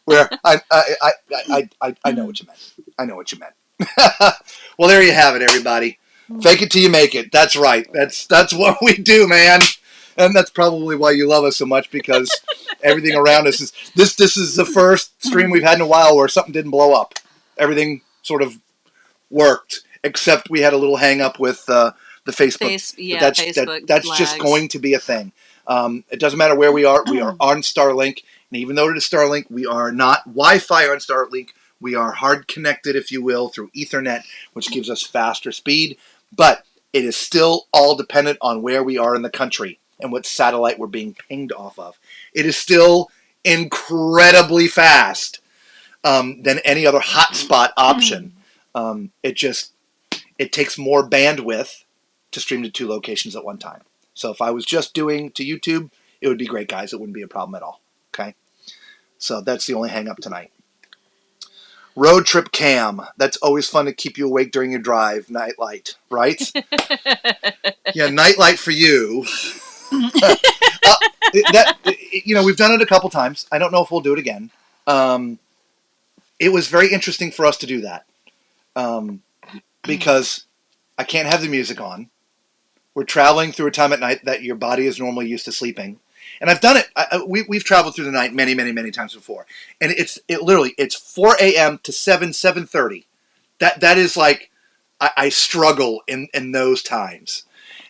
Where I know what you meant. I know what you meant. Well, there you have it, everybody. Fake it till you make it. That's right. That's what we do, man. And that's probably why you love us so much, because everything around us is this is the first stream we've had in a while where something didn't blow up. Everything sort of worked, except we had a little hang up with the Facebook.
Facebook.
That's just going to be a thing. It doesn't matter where we are. We are on Starlink, and even though it is Starlink, we are not Wi-Fi on Starlink. We are hard connected, if you will, through Ethernet, which gives us faster speed. But it is still all dependent on where we are in the country and what satellite we're being pinged off of. It is still incredibly fast than any other hotspot option. It takes more bandwidth to stream to 2 locations at one time. So if I was just doing to YouTube, it would be great, guys. It wouldn't be a problem at all. Okay? So that's the only hang up tonight. Road trip cam. That's always fun to keep you awake during your drive. Nightlight, right? Yeah, nightlight for you. We've done it a couple times. I don't know if we'll do it again. It was very interesting for us to do that because I can't have the music on. We're traveling through a time at night that your body is normally used to sleeping. And I've done it. We've traveled through the night many, many, many times before. And it's 4 a.m. to 7:30. That is like, I struggle in those times.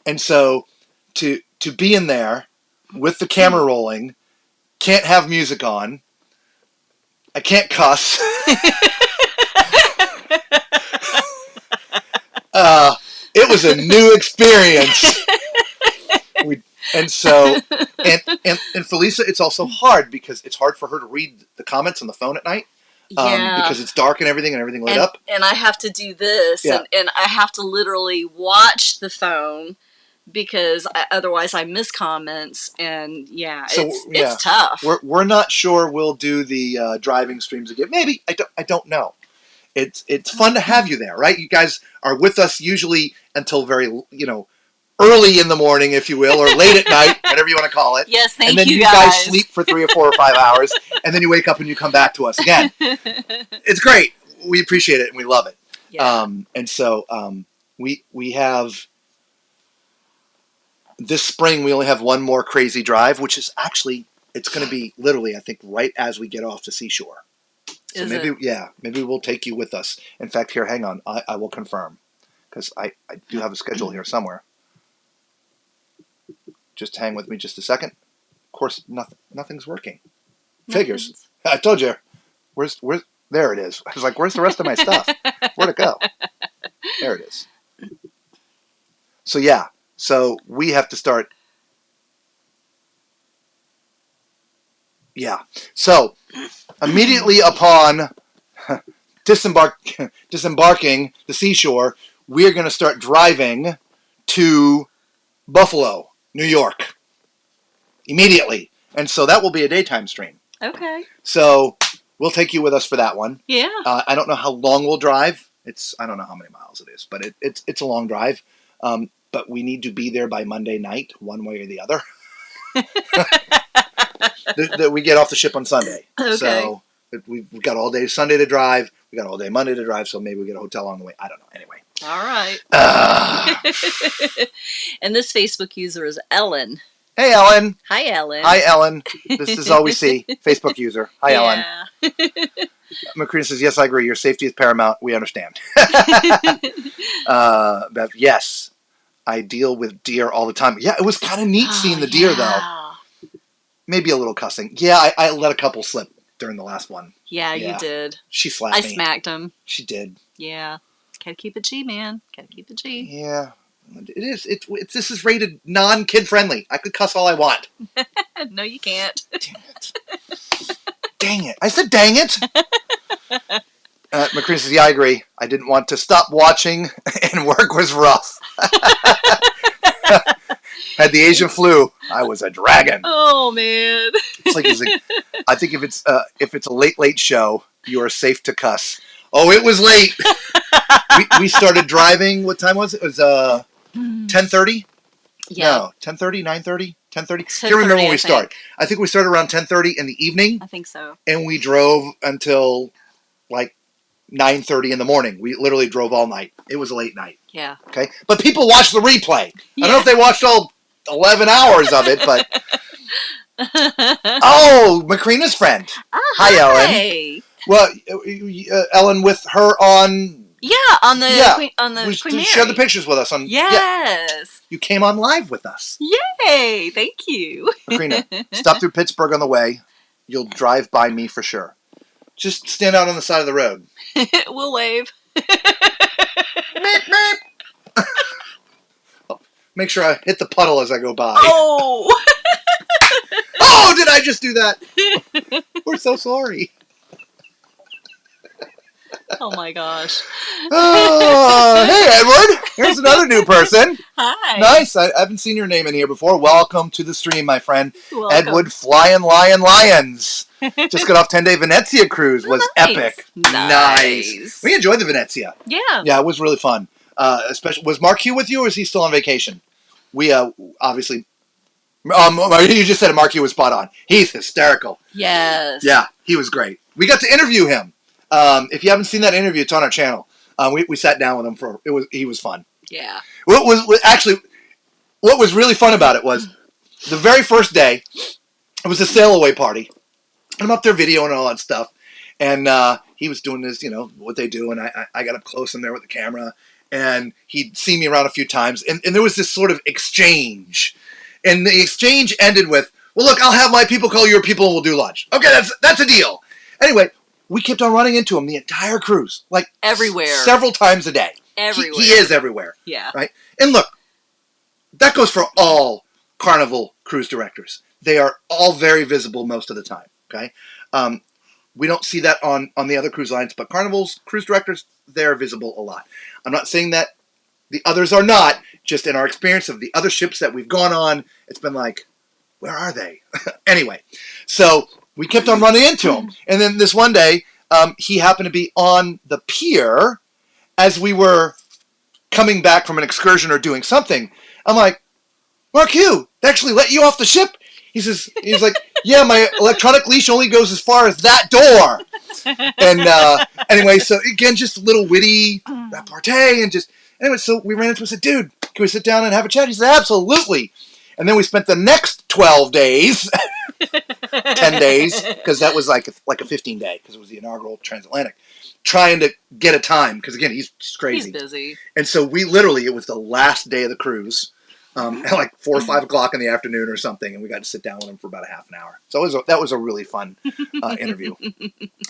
And so to be in there with the camera rolling, can't have music on, I can't cuss. It was a new experience. And Felisa, it's also hard because it's hard for her to read the comments on the phone at night. Because it's dark and everything lit up.
And I have to do this, and I have to literally watch the phone because otherwise I miss comments, and it's tough.
We're not sure we'll do the driving streams again. Maybe. I don't know. It's fun to have you there, right? You guys are with us usually until very, early in the morning, if you will, or late at night, whatever you want to call it.
Yes, thank you,
guys. And then you guys sleep for 3 or 4 or 5 hours, and then you wake up and you come back to us again. It's great. We appreciate it and we love it.
Yeah.
And so we have this spring. We only have one more crazy drive, which is actually it's going to be literally, I think, right as we get off the seashore. So maybe we'll take you with us. In fact, here, hang on, I will confirm because I do have a schedule here somewhere. Just hang with me just a second. Of course, nothing's working. Figures. I told you. Where's there it is. I was like, where's the rest of my stuff? Where'd it go? There it is. So we have to start. Yeah. So immediately upon disembarking the seashore, we're going to start driving to Buffalo, New York, immediately. And so that will be a daytime stream.
Okay.
So we'll take you with us for that one.
Yeah.
I don't know how long we'll drive. I don't know how many miles it is, but it's a long drive. But we need to be there by Monday night, one way or the other. We get off the ship on Sunday.
Okay.
So we've got all day Sunday to drive. We got all day Monday to drive. So maybe we get a hotel on the way. I don't know. Anyway.
All right. And this Facebook user is Ellen.
Hey, Ellen.
Hi, Ellen.
Hi, Ellen. This is all we see. Facebook user. Hi, Ellen.
Yeah.
McCrean says, yes, I agree. Your safety is paramount. We understand. Bev, yes. I deal with deer all the time. Yeah, it was kind of neat seeing the deer, though. Maybe a little cussing. Yeah, I let a couple slip during the last one.
Yeah, you did.
She slapped me.
I smacked him.
She did.
Yeah. Gotta keep it G, man. Gotta keep it G.
Yeah. It is. This is rated non-kid friendly. I could cuss all I want.
No, you can't.
Damn it. Dang it. I said dang it. Macrina says, yeah, I agree. I didn't want to stop watching, and work was rough. Had the Asian flu. I was a dragon.
Oh, man.
It's like I think if it's a late show, you are safe to cuss. Oh, it was late. we started driving. What time was it? It was 10:30.
Yeah.
No, 10:30, 9:30, 10:30. Can't remember when we started. I think we started around 10:30 in the evening.
I think so.
And we drove until like 9:30 in the morning. We literally drove all night. It was a late night.
Yeah.
Okay, but people watched the replay.
Yeah.
I don't know if they watched all 11 hours of it, but oh, Macrina's friend.
Oh,
hi, Ellen.
Hey.
Well, Ellen with her on.
Yeah, on the Queen Mary.
She shared the pictures with us on.
Yes.
Yeah, you came on live with us.
Yay! Thank you.
Macrina, stop through Pittsburgh on the way. You'll drive by me for sure. Just stand out on the side of the road.
We'll wave.
Meep, meep. Make sure I hit the puddle as I go by.
Oh!
Oh, did I just do that? We're so sorry.
Oh my gosh.
Hey, Edward. Here's another new person.
Hi.
Nice. I haven't seen your name in here before. Welcome to the stream, my friend.
Welcome.
Edward Flying Lions. Just got off 10-day Venezia cruise. Was
Nice.
epic.
Nice.
We enjoyed the Venezia.
Yeah.
Yeah, it was really fun. Especially, was Mark Hugh with you, or is he still on vacation? We obviously. You just said Mark Hugh was spot on. He's hysterical.
Yes.
Yeah, he was great. We got to interview him. If you haven't seen that interview, it's on our channel. We sat down with him he was fun.
Yeah.
What was really fun about it was the very first day. It was a sail away party. I'm up there videoing and all that stuff, and he was doing this, what they do, and I got up close in there with the camera, and he'd seen me around a few times, and there was this sort of exchange, and the exchange ended with, well, look, I'll have my people call your people, and we'll do lunch. Okay, that's a deal. Anyway, we kept on running into him the entire cruise, like
everywhere,
several times a day.
Everywhere.
He is everywhere.
Yeah.
Right? And look, that goes for all Carnival cruise directors. They are all very visible most of the time. Okay? We don't see that on the other cruise lines, but Carnival's cruise directors, they're visible a lot. I'm not saying that the others are not. Just in our experience of the other ships that we've gone on, it's been like, where are they? Anyway, so we kept on running into him. And then this one day, he happened to be on the pier as we were coming back from an excursion or doing something. I'm like, Mark Hugh, they actually let you off the ship? He's like, yeah, my electronic leash only goes as far as that door. And anyway, so again, just a little witty repartee, and just anyway. So we ran into him and said, dude, can we sit down and have a chat? He said, absolutely. And then we spent the next 12 days, 10 days, because that was like a 15-day, because it was the inaugural transatlantic, trying to get a time, because again, he's crazy.
He's busy.
And so it was the last day of the cruise, at like 4 or 5 o'clock in the afternoon or something, and we got to sit down with him for about a half an hour. So that was a really fun interview.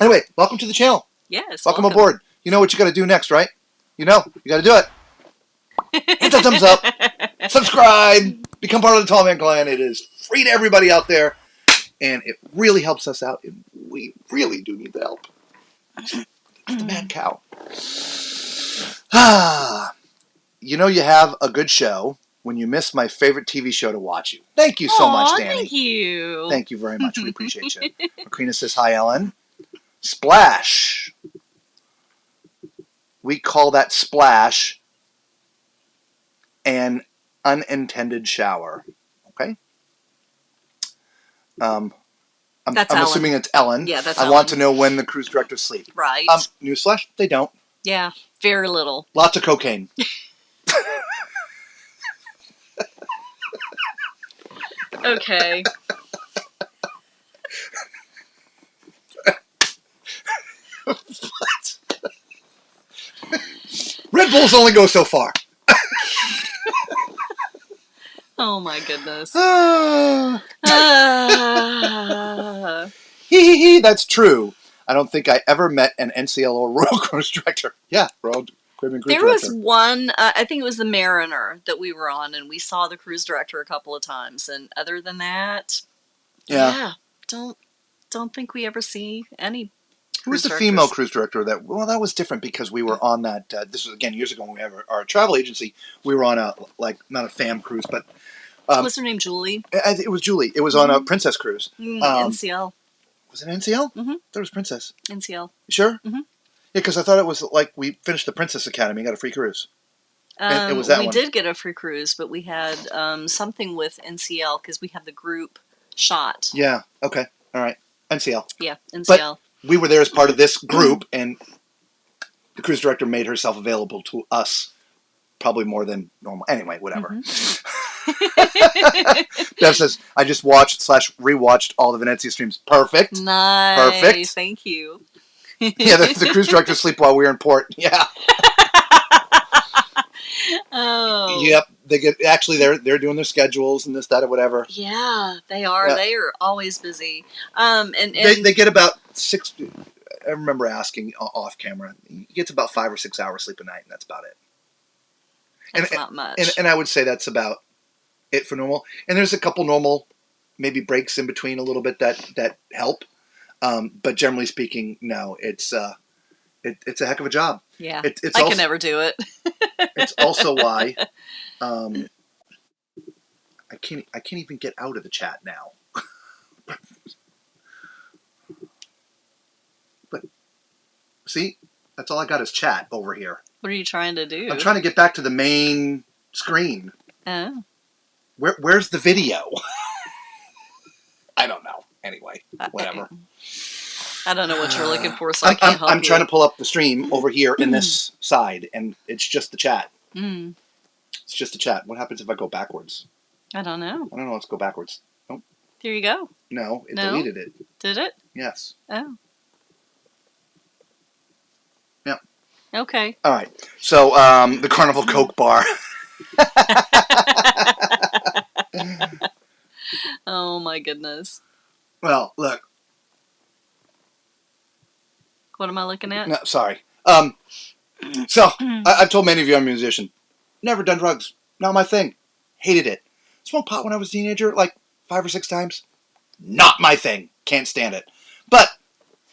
Anyway, welcome to the channel.
Yes.
Welcome aboard. You know what you got to do next, right? You got to do it. Hit that thumbs up. Subscribe. Become part of the Tall Man Clan. It is free to everybody out there, and it really helps us out. And we really do need the help. It's the mad cow. You have a good show when you miss my favorite TV show to watch you. Thank you so much, Danny.
Thank you.
Thank you very much. We appreciate you. Macrina says, hi, Ellen. Splash. We call that splash an unintended shower. Okay? I'm assuming it's Ellen.
Yeah, that's
I
Ellen.
want to know when the cruise directors sleep.
Right.
Newsflash, they don't.
Yeah, very little.
Lots of cocaine.
Okay.
What? Red Bulls only go so far.
Oh my goodness.
That's true. I don't think I ever met an NCL or Royal Cruise Director. Yeah, Royal Caribbean cruise
There
director.
was one, I think it was the Mariner that we were on, and we saw the cruise director a couple of times. And other than that,
Yeah.
don't think we ever see any.
Who was the female cruise director? That was different because we were on that. This was again years ago when we had our travel agency. We were on a not a fam cruise, but
what's her name? Julie.
It was Julie. It was on a Princess cruise.
NCL.
Was it NCL?
Mm-hmm.
There was Princess.
NCL.
Sure.
Mm-hmm.
Yeah, because I thought it was like we finished the Princess Academy and got a free cruise. It was that
we
one.
did get a free cruise, but we had something with NCL because we have the group shot.
Yeah. Okay. All right. NCL.
Yeah, NCL.
But we were there as part of this group, and the cruise director made herself available to us probably more than normal. Anyway, whatever.
Mm-hmm.
Bev says, I just watched/rewatched all the Venezia streams. Perfect.
Nice.
Perfect.
Thank you.
Yeah, the cruise directors sleep while we're in port. Yeah.
Oh.
Yep. They're doing their schedules and this, that, or whatever.
Yeah, they are. Yeah. They are always busy. And
they get about 6. I remember asking off camera. He gets about 5 or 6 hours sleep a night, and that's about it.
That's not much.
And I would say that's about it for normal. And there's a couple normal, maybe breaks in between a little bit that help. But generally speaking, no. It's a heck of a job.
Yeah, I can never do it.
It's also why I can't even get out of the chat now. But see, that's all I got is chat over here.
What are you trying to do?
I'm trying to get back to the main screen.
Oh.
Where's the video? I don't know. Anyway, whatever.
I don't know what you're looking for, so I can't help you.
I'm trying to pull up the stream over here in this side, and it's just the chat.
Mm.
It's just the chat. What happens if I go backwards?
I don't know.
Let's go backwards. Nope.
There you go.
No, it deleted it.
Did it?
Yes.
Oh.
Yep.
Okay.
All right. So, the Carnival Coke bar.
Oh, my goodness.
Well, look.
What am I looking at?
No, sorry. So, I've told many of you I'm a musician. Never done drugs. Not my thing. Hated it. Smoked pot when I was a teenager, like 5 or 6 times. Not my thing. Can't stand it. But,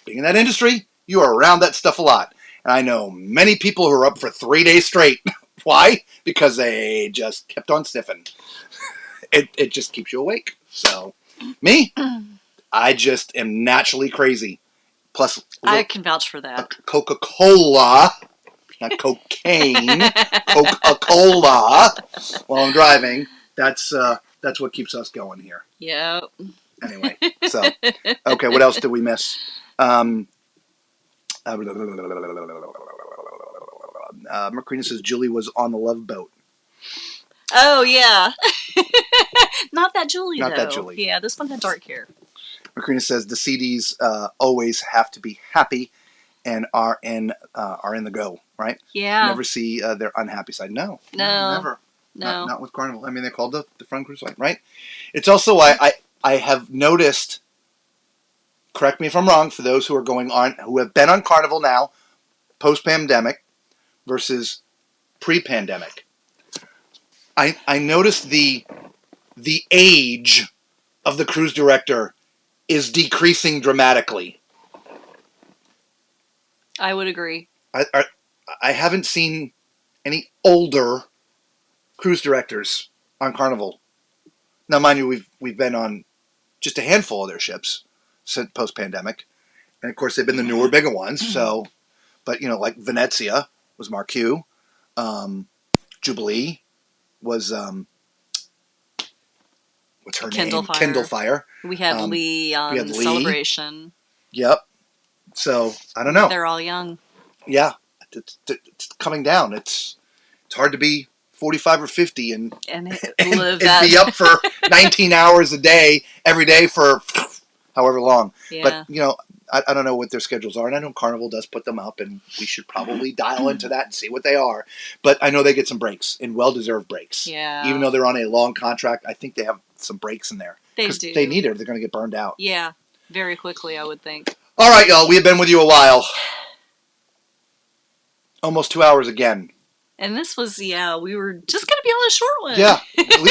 being in that industry, you are around that stuff a lot. And I know many people who are up for 3 days straight. Why? Because they just kept on sniffing. It just keeps you awake. So, me, I just am naturally crazy. Plus,
I can vouch for that.
Coca-Cola, not cocaine, Coca-Cola, while I'm driving. That's what keeps us going here.
Yep.
Anyway, so, okay, what else did we miss? Marquina says Julie was on the Love Boat.
Oh, yeah. Not that Julie,
Not
though.
that Julie.
Yeah, this one had dark hair.
Marquina says the CDs always have to be happy and are in the go, right?
Yeah.
Never see their unhappy side. No. Never.
No.
Not with Carnival. I mean, they called the front cruise line, right? It's also why I have noticed, correct me if I'm wrong, for those who are going on, who have been on Carnival now, post-pandemic versus pre-pandemic. I noticed the age of the cruise director is decreasing dramatically.
I would agree.
I haven't seen any older cruise directors on Carnival. Now, mind you, we've been on just a handful of their ships since post-pandemic, and of course they've been the newer, bigger ones. So, but like Venezia was Marquis, Jubilee was what's her name? Kindle Fire.
We had Lee on Celebration.
Yep. So I don't know.
They're all young.
Yeah, it's coming down. It's hard to be 45 or 50 and be up for 19 hours a day every day for however long.
Yeah.
But I don't know what their schedules are, and I know Carnival does put them up, and we should probably dial into that and see what they are. But I know they get some breaks, and well-deserved breaks.
Yeah.
Even though they're on a long contract, I think they have some breaks in there.
They do.
They need it, or they're going to get burned out.
Yeah, very quickly, I would think.
All right, y'all. We have been with you a while. Almost 2 hours again.
And this was, we were just going to be on a short one.
Yeah,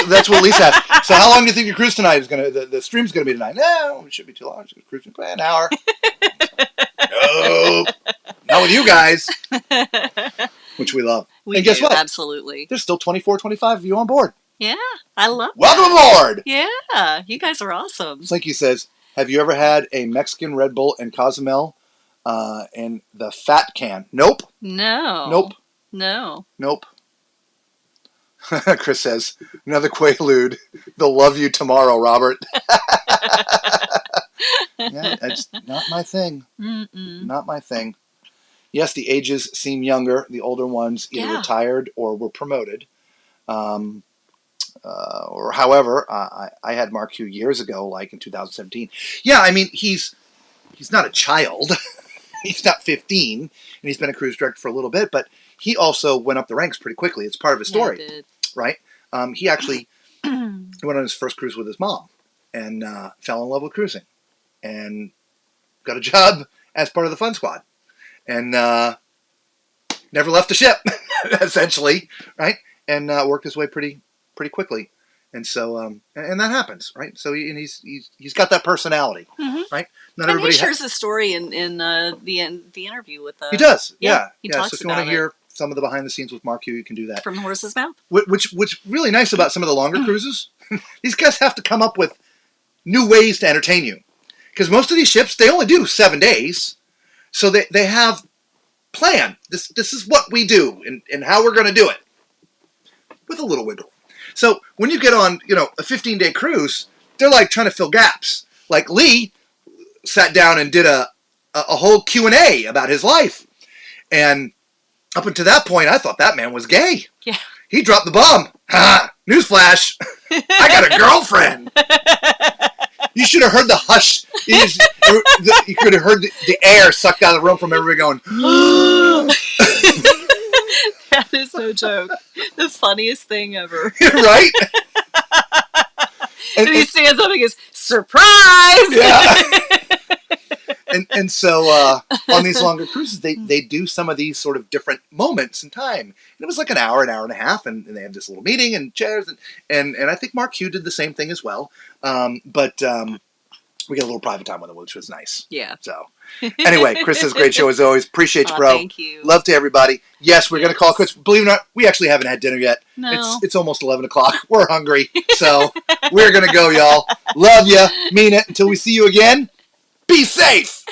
that's what Lisa asked. So how long do you think your cruise tonight is going to, the stream's going to be tonight? No, it should be too long. It's cruising for an hour. Nope. Not with you guys. Which we love.
We
and guess
do,
what?
Absolutely.
There's still 24, 25 of you on board.
Yeah, I love
Welcome
that.
aboard.
Yeah, you guys are awesome.
Slinky says, have you ever had a Mexican Red Bull and Cozumel in the fat can? Nope.
No.
Nope.
No.
Nope. Chris says, another Quaalude. They'll love you tomorrow, Robert. Yeah, it's not my thing.
Mm-mm.
Not my thing. Yes, the ages seem younger. The older ones either retired or were promoted. Or however, I had Mark Hugh years ago, like in 2017. Yeah, I mean, he's not a child. He's not 15, and he's been a cruise director for a little bit, but he also went up the ranks pretty quickly. It's part of his story, right? He actually went on his first cruise with his mom and fell in love with cruising and got a job as part of the fun squad and never left the ship, essentially, right? And worked his way pretty quickly. And so, and that happens, right? So he's got that personality, right? Not
and
everybody
he shares the story in the interview with.
He does, yeah.
He talks
so if you want to hear some of the behind the scenes with Mark Hugh, you can do that
from the horse's mouth.
Which really nice about some of the longer cruises. These guys have to come up with new ways to entertain you, because most of these ships they only do 7 days, so they have plan. This is what we do and how we're going to do it with a little wiggle. So when you get on, a 15-day cruise, they're like trying to fill gaps. Like Lee sat down and did a whole Q&A about his life. And up until that point, I thought that man was gay.
Yeah.
He dropped the bomb. Ha! Newsflash. I got a girlfriend. You should have heard the hush. You could have heard the air sucked out of the room from everybody going,
That is no joke. The funniest thing ever.
Right?
And he stands up and goes, surprise!
Yeah. And so on these longer cruises, they do some of these sort of different moments in time. And it was like an hour and a half, and they had this little meeting and chairs. And I think Mark Hugh did the same thing as well. But we got a little private time with him, which was nice.
Yeah.
So anyway, Chris says, great show as always. Appreciate you, bro.
Thank you.
Love to everybody. Yes, we're going to call it quits. Believe it or not, we actually haven't had dinner yet.
No.
It's almost 11 o'clock. We're hungry. So we're going to go, y'all. Love ya. Mean it. Until we see you again, be safe.